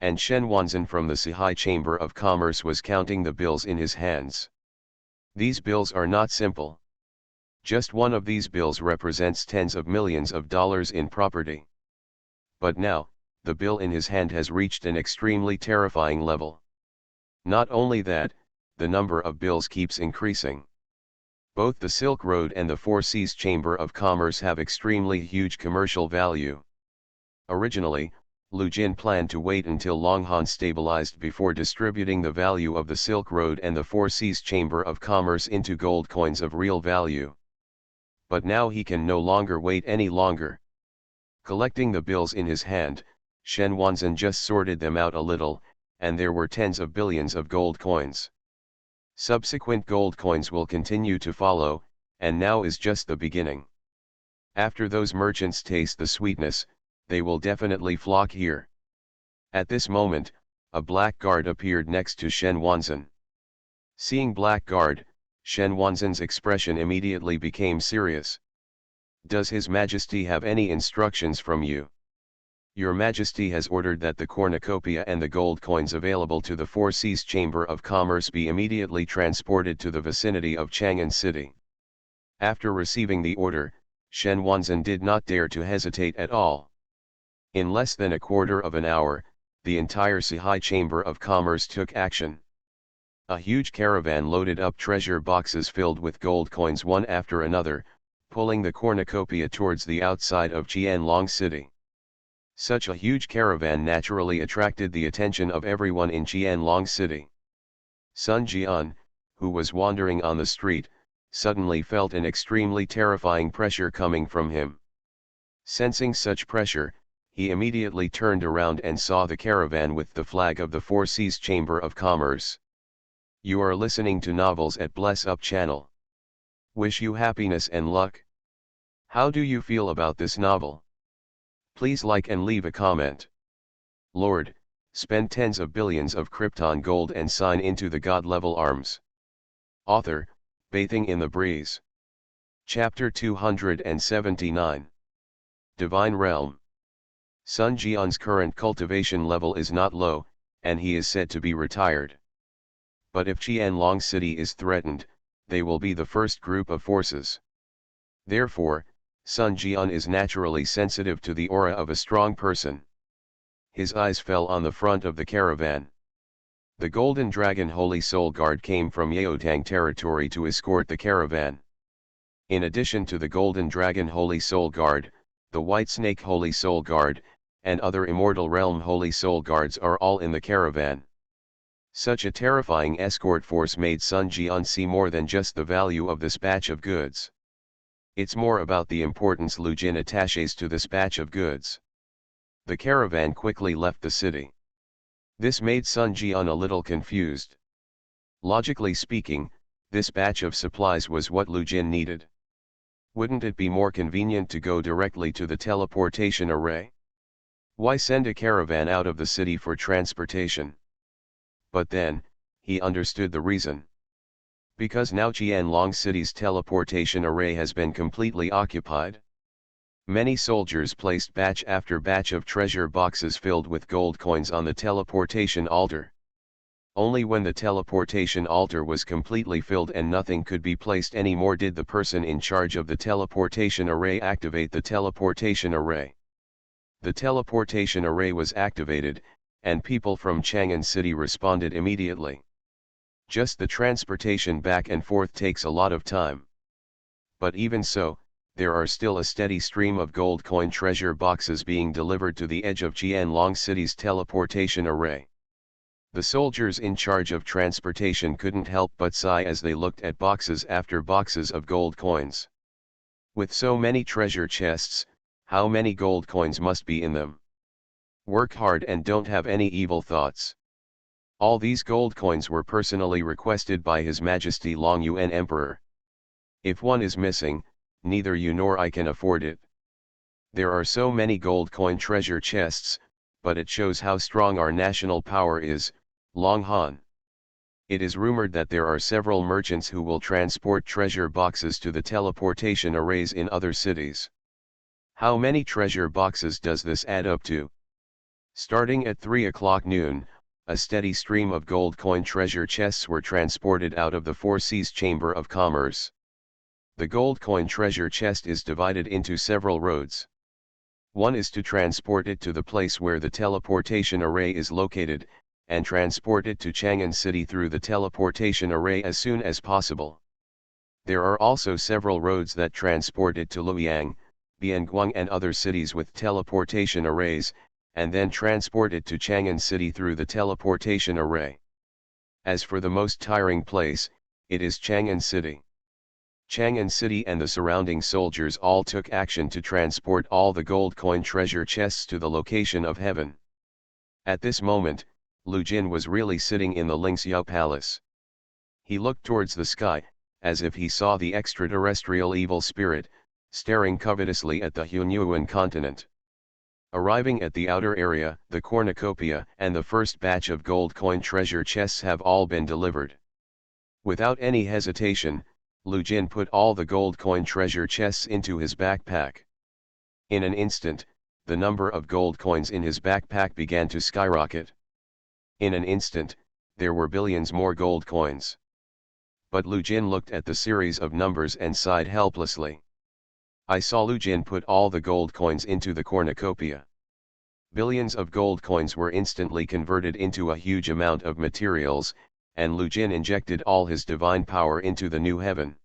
And Shen Wanzhen from the Sci-fi Chamber of Commerce was counting the bills in his hands. These bills are not simple. Just one of these bills represents tens of millions of dollars in property. But now, the bill in his hand has reached an extremely terrifying level. Not only that, the number of bills keeps increasing. Both the Silk Road and the Four Seas Chamber of Commerce have extremely huge commercial value. Originally, Lu Jin planned to wait until Longhan stabilized before distributing the value of the Silk Road and the Four Seas Chamber of Commerce into gold coins of real value. But now he can no longer wait any longer. Collecting the bills in his hand, Shen Wanzhen just sorted them out a little, and there were tens of billions of gold coins. Subsequent gold coins will continue to follow, and now is just the beginning. After those merchants taste the sweetness, they will definitely flock here. At this moment, a black guard appeared next to Shen Wanzhen. Seeing black guard, Shen Wanzhen's expression immediately became serious. Does His Majesty have any instructions from you? Your Majesty has ordered that the cornucopia and the gold coins available to the Four Seas Chamber of Commerce be immediately transported to the vicinity of Chang'an City. After receiving the order, Shen Wanzhen did not dare to hesitate at all. In less than a quarter of an hour, the entire Sci-fi Chamber of Commerce took action. A huge caravan loaded up treasure boxes filled with gold coins one after another, pulling the cornucopia towards the outside of Qianlong City. Such a huge caravan naturally attracted the attention of everyone in Qianlong City. Sun Jian, who was wandering on the street, suddenly felt an extremely terrifying pressure coming from him. Sensing such pressure, he immediately turned around and saw the caravan with the flag of the Four Seas Chamber of Commerce. You are listening to Novels at Bless Up channel. Wish you happiness and luck. How do you feel about this novel? Please like and leave a comment. Lord, spend tens of billions of Krypton gold and sign into the God-level arms. Author, Bathing in the Breeze. Chapter 279. Divine Realm. Sun Jian's current cultivation level is not low, and he is said to be retired. But if Qianlong City is threatened, they will be the first group of forces. Therefore, Sun Jian is naturally sensitive to the aura of a strong person. His eyes fell on the front of the caravan. The Golden Dragon Holy Soul Guard came from Yaotang territory to escort the caravan. In addition to the Golden Dragon Holy Soul Guard, the White Snake Holy Soul Guard, and other Immortal Realm Holy Soul Guards are all in the caravan. Such a terrifying escort force made Sun Jian see more than just the value of this batch of goods. It's more about the importance Lu Jin attaches to this batch of goods. The caravan quickly left the city. This made Sun Jian a little confused. Logically speaking, this batch of supplies was what Lu Jin needed. Wouldn't it be more convenient to go directly to the teleportation array? Why send a caravan out of the city for transportation? But then, he understood the reason. Because now Qianlong City's teleportation array has been completely occupied. Many soldiers placed batch after batch of treasure boxes filled with gold coins on the teleportation altar. Only when the teleportation altar was completely filled and nothing could be placed anymore did the person in charge of the teleportation array activate the teleportation array. The teleportation array was activated, and people from Chang'an City responded immediately. Just the transportation back and forth takes a lot of time. But even so, there are still a steady stream of gold coin treasure boxes being delivered to the edge of Qianlong City's teleportation array. The soldiers in charge of transportation couldn't help but sigh as they looked at boxes after boxes of gold coins. With so many treasure chests, how many gold coins must be in them? Work hard and don't have any evil thoughts. All these gold coins were personally requested by His Majesty Long Yuan Emperor. If one is missing, neither you nor I can afford it. There are so many gold coin treasure chests, but it shows how strong our national power is, Long Han. It is rumored that there are several merchants who will transport treasure boxes to the teleportation arrays in other cities. How many treasure boxes does this add up to? Starting at 3 o'clock noon, a steady stream of gold coin treasure chests were transported out of the Four Seas Chamber of Commerce. The gold coin treasure chest is divided into several roads. One is to transport it to the place where the teleportation array is located, and transport it to Chang'an City through the teleportation array as soon as possible. There are also several roads that transport it to Luoyang, Bianguang and other cities with teleportation arrays, and then transport it to Chang'an City through the teleportation array. As for the most tiring place, it is Chang'an City. Chang'an City and the surrounding soldiers all took action to transport all the gold coin treasure chests to the location of heaven. At this moment, Lu Jin was really sitting in the Lingxiao Palace. He looked towards the sky, as if he saw the extraterrestrial evil spirit, staring covetously at the Hunyuan continent. Arriving at the outer area, the cornucopia and the first batch of gold coin treasure chests have all been delivered. Without any hesitation, Lu Jin put all the gold coin treasure chests into his backpack. In an instant, the number of gold coins in his backpack began to skyrocket. In an instant, there were billions more gold coins. But Lu Jin looked at the series of numbers and sighed helplessly. I saw Lu Jin put all the gold coins into the cornucopia. Billions of gold coins were instantly converted into a huge amount of materials, and Lu Jin injected all his divine power into the new heaven.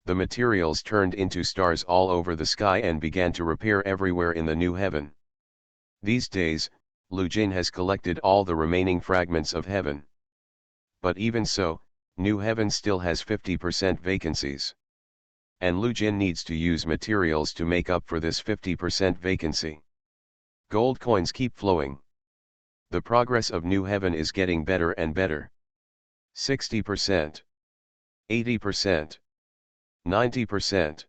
The materials turned into stars all over the sky and began to appear everywhere in the new heaven. These days, Lu Jin has collected all the remaining fragments of heaven. But even so, new heaven still has 50% vacancies. And Lu Jin needs to use materials to make up for this 50% vacancy. Gold coins keep flowing. The progress of new heaven is getting better and better. 60%, 80%, 90%.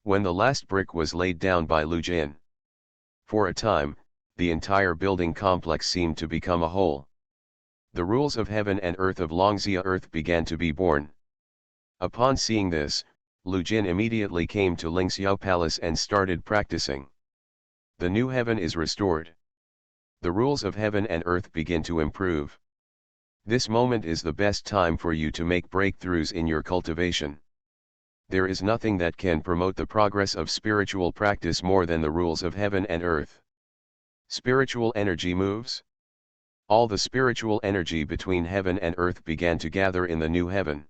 When the last brick was laid down by Lu Jin. For a time, the entire building complex seemed to become a whole. The rules of heaven and earth of Longxia Earth began to be born. Upon seeing this, Lu Jin immediately came to Lingxiao Palace and started practicing. The new heaven is restored. The rules of heaven and earth begin to improve. This moment is the best time for you to make breakthroughs in your cultivation. There is nothing that can promote the progress of spiritual practice more than the rules of heaven and earth. Spiritual energy moves. All the spiritual energy between heaven and earth began to gather in the new heaven.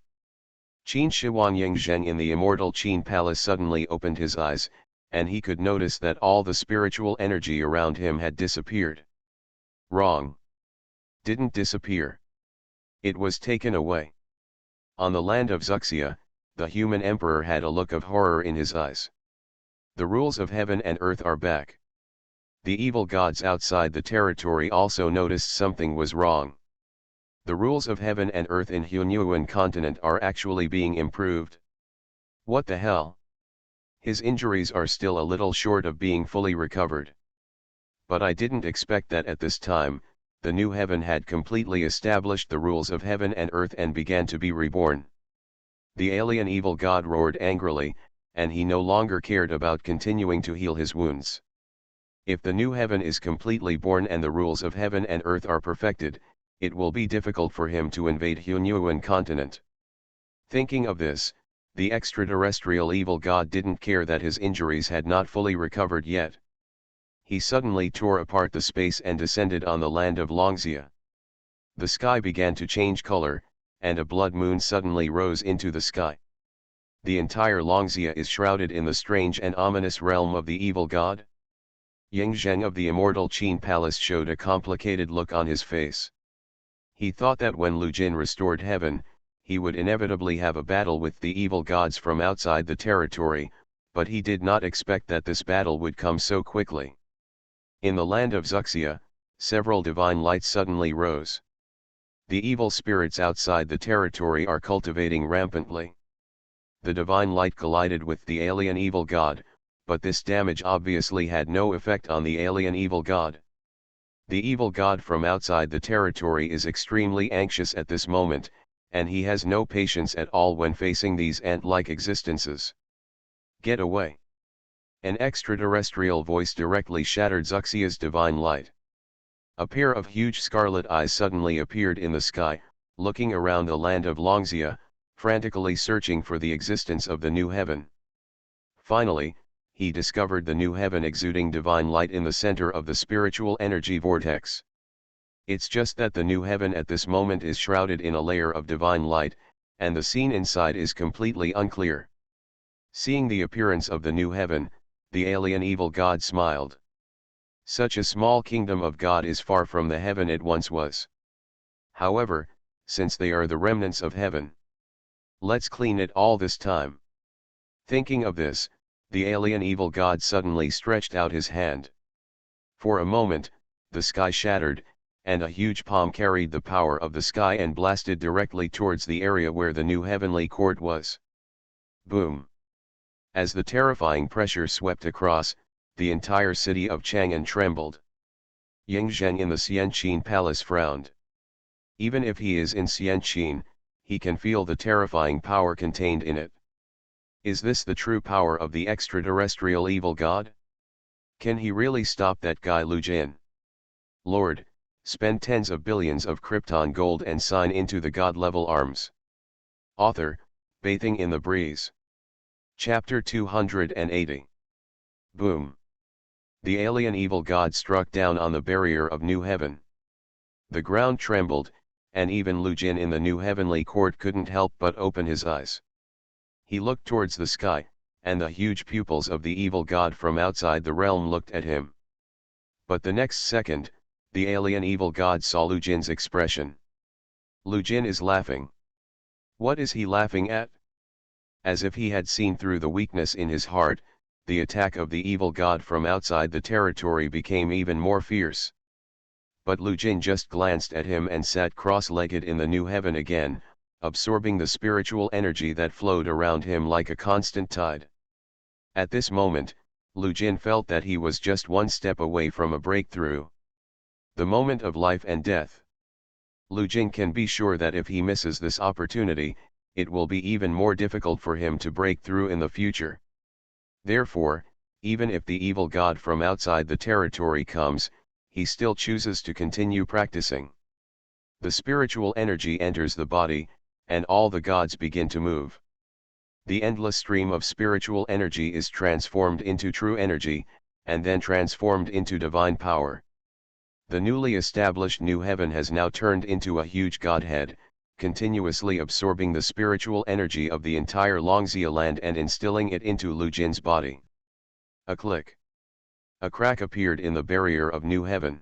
Qin Shi Wangying Zheng in the immortal Qin Palace suddenly opened his eyes, and he could notice that all the spiritual energy around him had disappeared. Wrong. Didn't disappear. It was taken away. On the land of Xuxia, the human emperor had a look of horror in his eyes. The rules of heaven and earth are back. The evil gods outside the territory also noticed something was wrong. The rules of heaven and earth in Hunyuan continent are actually being improved. What the hell? His injuries are still a little short of being fully recovered. But I didn't expect that at this time, the new heaven had completely established the rules of heaven and earth and began to be reborn. The alien evil god roared angrily, and he no longer cared about continuing to heal his wounds. If the new heaven is completely born and the rules of heaven and earth are perfected, it will be difficult for him to invade Hunyuan continent. Thinking of this, the extraterrestrial evil god didn't care that his injuries had not fully recovered yet. He suddenly tore apart the space and descended on the land of Longxia. The sky began to change color, and a blood moon suddenly rose into the sky. The entire Longxia is shrouded in the strange and ominous realm of the evil god. Ying Zheng of the immortal Qin Palace showed a complicated look on his face. He thought that when Lu Jin restored heaven, he would inevitably have a battle with the evil gods from outside the territory, but he did not expect that this battle would come so quickly. In the land of Xuxia, several divine lights suddenly rose. The evil spirits outside the territory are cultivating rampantly. The divine light collided with the alien evil god, but this damage obviously had no effect on the alien evil god. The evil god from outside the territory is extremely anxious at this moment, and he has no patience at all when facing these ant-like existences. Get away! An extraterrestrial voice directly shattered Xuxia's divine light. A pair of huge scarlet eyes suddenly appeared in the sky, looking around the land of Longxia, frantically searching for the existence of the new heaven. Finally, he discovered the new heaven exuding divine light in the center of the spiritual energy vortex. It's just that the new heaven at this moment is shrouded in a layer of divine light, and the scene inside is completely unclear. Seeing the appearance of the new heaven, the alien evil god smiled. Such a small kingdom of God is far from the heaven it once was. However, since they are the remnants of heaven, let's clean it all this time. Thinking of this, the alien evil god suddenly stretched out his hand. For a moment, the sky shattered, and a huge palm carried the power of the sky and blasted directly towards the area where the new heavenly court was. Boom! As the terrifying pressure swept across, the entire city of Chang'an trembled. Ying Zheng in the Xianqin palace frowned. Even if he is in Xianqin, he can feel the terrifying power contained in it. Is this the true power of the extraterrestrial evil god? Can he really stop that guy Lu Jin? Lord, spend tens of billions of Krypton gold and sign into the god-level arms. Author, Bathing in the Breeze. Chapter 280. Boom. The alien evil god struck down on the barrier of new heaven. The ground trembled, and even Lu Jin in the new heavenly court couldn't help but open his eyes. He looked towards the sky, and the huge pupils of the evil god from outside the realm looked at him. But the next second, the alien evil god saw Lu Jin's expression. Lu Jin is laughing. What is he laughing at? As if he had seen through the weakness in his heart, the attack of the evil god from outside the territory became even more fierce. But Lu Jin just glanced at him and sat cross-legged in the new heaven again, absorbing the spiritual energy that flowed around him like a constant tide. At this moment, Lu Jin felt that he was just one step away from a breakthrough. The moment of life and death. Lu Jin can be sure that if he misses this opportunity, it will be even more difficult for him to break through in the future. Therefore, even if the evil god from outside the territory comes, he still chooses to continue practicing. The spiritual energy enters the body, and all the gods begin to move. The endless stream of spiritual energy is transformed into true energy, and then transformed into divine power. The newly established new heaven has now turned into a huge godhead, continuously absorbing the spiritual energy of the entire Longxia land and instilling it into Lu Jin's body. A click. A crack appeared in the barrier of new heaven.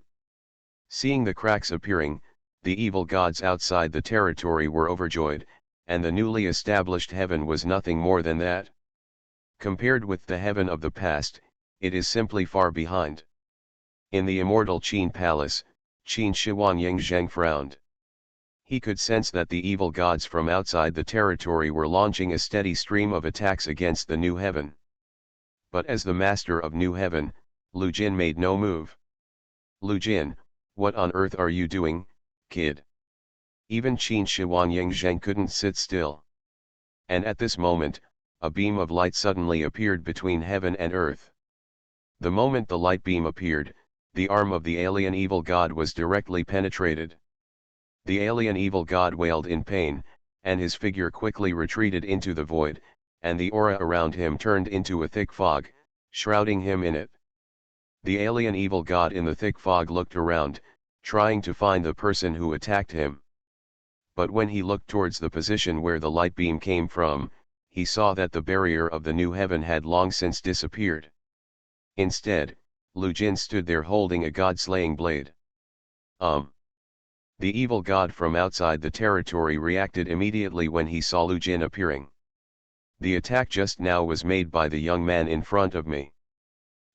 Seeing the cracks appearing, the evil gods outside the territory were overjoyed, and the newly established heaven was nothing more than that. Compared with the heaven of the past, it is simply far behind. In the immortal Qin Palace, Qin Shihuanying Zheng frowned. He could sense that the evil gods from outside the territory were launching a steady stream of attacks against the new heaven. But as the master of new heaven, Lu Jin made no move. Lu Jin, what on earth are you doing, kid? Even Qin Shihuanying Zheng couldn't sit still. And at this moment, a beam of light suddenly appeared between heaven and earth. The moment the light beam appeared, the arm of the alien evil god was directly penetrated. The alien evil god wailed in pain, and his figure quickly retreated into the void, and the aura around him turned into a thick fog, shrouding him in it. The alien evil god in the thick fog looked around, trying to find the person who attacked him. But when he looked towards the position where the light beam came from, he saw that the barrier of the new heaven had long since disappeared. Instead, Lu Jin stood there holding a god-slaying blade. The evil god from outside the territory reacted immediately when he saw Lu Jin appearing. The attack just now was made by the young man in front of me.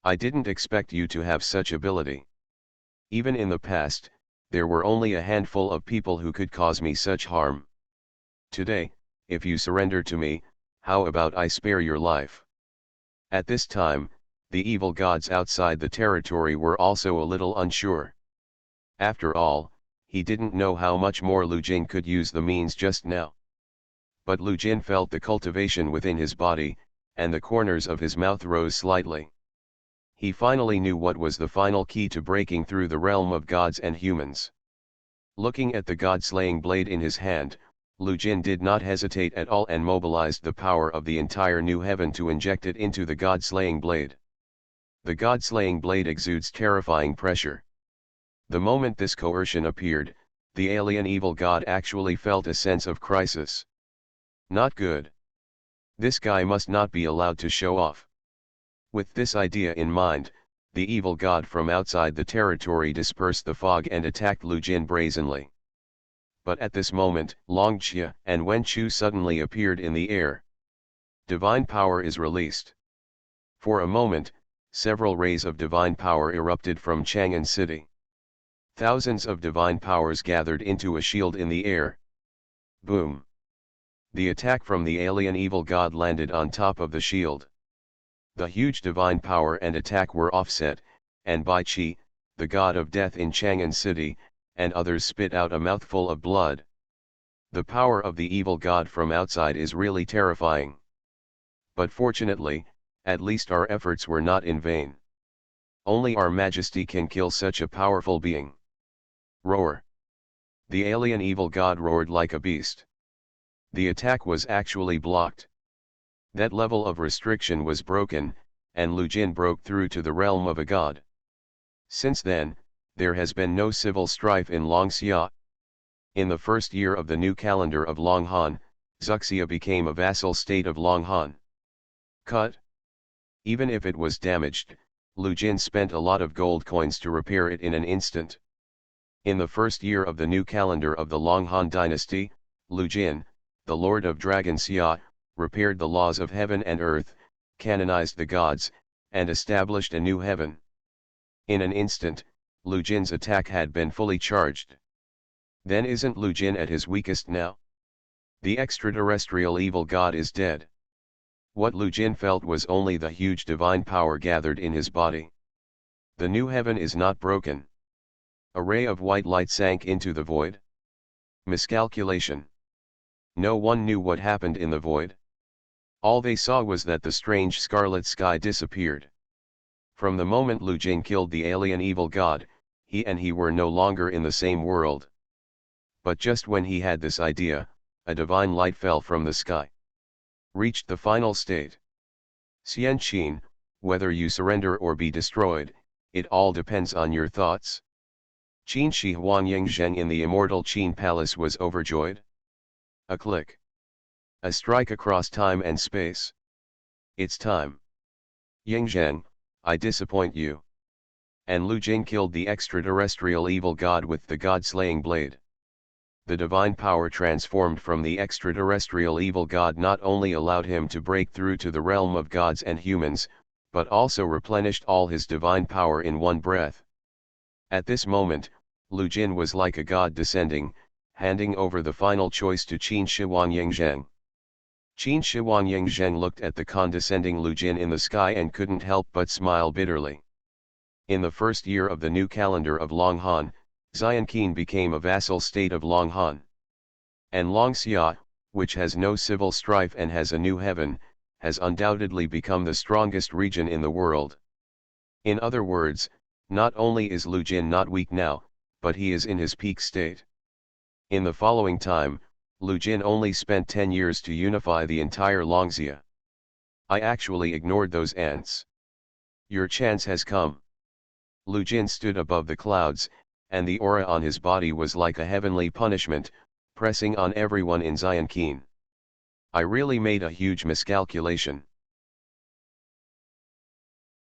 I didn't expect you to have such ability. Even in the past, there were only a handful of people who could cause me such harm. Today, if you surrender to me, how about I spare your life? At this time, the evil gods outside the territory were also a little unsure. After all, he didn't know how much more Lu Jin could use the means just now. But Lu Jin felt the cultivation within his body, and the corners of his mouth rose slightly. He finally knew what was the final key to breaking through the realm of gods and humans. Looking at the god-slaying blade in his hand, Lu Jin did not hesitate at all and mobilized the power of the entire new heaven to inject it into the god-slaying blade. The god-slaying blade exudes terrifying pressure. The moment this coercion appeared, the alien evil god actually felt a sense of crisis. Not good. This guy must not be allowed to show off. With this idea in mind, the evil god from outside the territory dispersed the fog and attacked Lu Jin brazenly. But at this moment, Longxia and Wen Chu suddenly appeared in the air. Divine power is released. For a moment, several rays of divine power erupted from Chang'an City. Thousands of divine powers gathered into a shield in the air. Boom! The attack from the alien evil god landed on top of the shield. The huge divine power and attack were offset, and Bai Qi, the god of death in Chang'an City, and others spit out a mouthful of blood. The power of the evil god from outside is really terrifying. But fortunately, at least our efforts were not in vain. Only our Majesty can kill such a powerful being. Roar! The alien evil god roared like a beast. The attack was actually blocked. That level of restriction was broken, and Lu Jin broke through to the realm of a god. Since then, there has been no civil strife in Longxia. In the first year of the new calendar of Longhan, Xuxia became a vassal state of Longhan. Cut. Even if it was damaged, Lu Jin spent a lot of gold coins to repair it in an instant. In the first year of the new calendar of the Longhan dynasty, Lu Jin, the Lord of Dragon Xia, repaired the laws of heaven and earth, canonized the gods, and established a new heaven. In an instant, Lu Jin's attack had been fully charged. Then isn't Lu Jin at his weakest now? The extraterrestrial evil god is dead. What Lu Jin felt was only the huge divine power gathered in his body. The new heaven is not broken. A ray of white light sank into the void. Miscalculation. No one knew what happened in the void. All they saw was that the strange scarlet sky disappeared. From the moment Lu Jin killed the alien evil god, he and he were no longer in the same world. But just when he had this idea, a divine light fell from the sky. Reached the final state. Xian Qin, whether you surrender or be destroyed, it all depends on your thoughts. Qin Shi Huan Ying Zheng in the immortal Qin Palace was overjoyed. A click. A strike across time and space. It's time. Ying Zheng, I disappoint you. And Lu Jin killed the extraterrestrial evil god with the god-slaying blade. The divine power transformed from the extraterrestrial evil god not only allowed him to break through to the realm of gods and humans, but also replenished all his divine power in one breath. At this moment, Lu Jin was like a god descending, handing over the final choice to Qin Shi Huan Ying Zheng. Qin Shi Huan Ying Zheng looked at the condescending Lu Jin in the sky and couldn't help but smile bitterly. In the first year of the new calendar of Long Han, Xian Qin became a vassal state of Long Han. And Long Xia, which has no civil strife and has a new heaven, has undoubtedly become the strongest region in the world. In other words, not only is Lu Jin not weak now, but he is in his peak state. In the following time, Lu Jin only spent 10 years to unify the entire Longxia. I actually ignored those ants. Your chance has come. Lu Jin stood above the clouds, and the aura on his body was like a heavenly punishment, pressing on everyone in Xian Qin. I really made a huge miscalculation.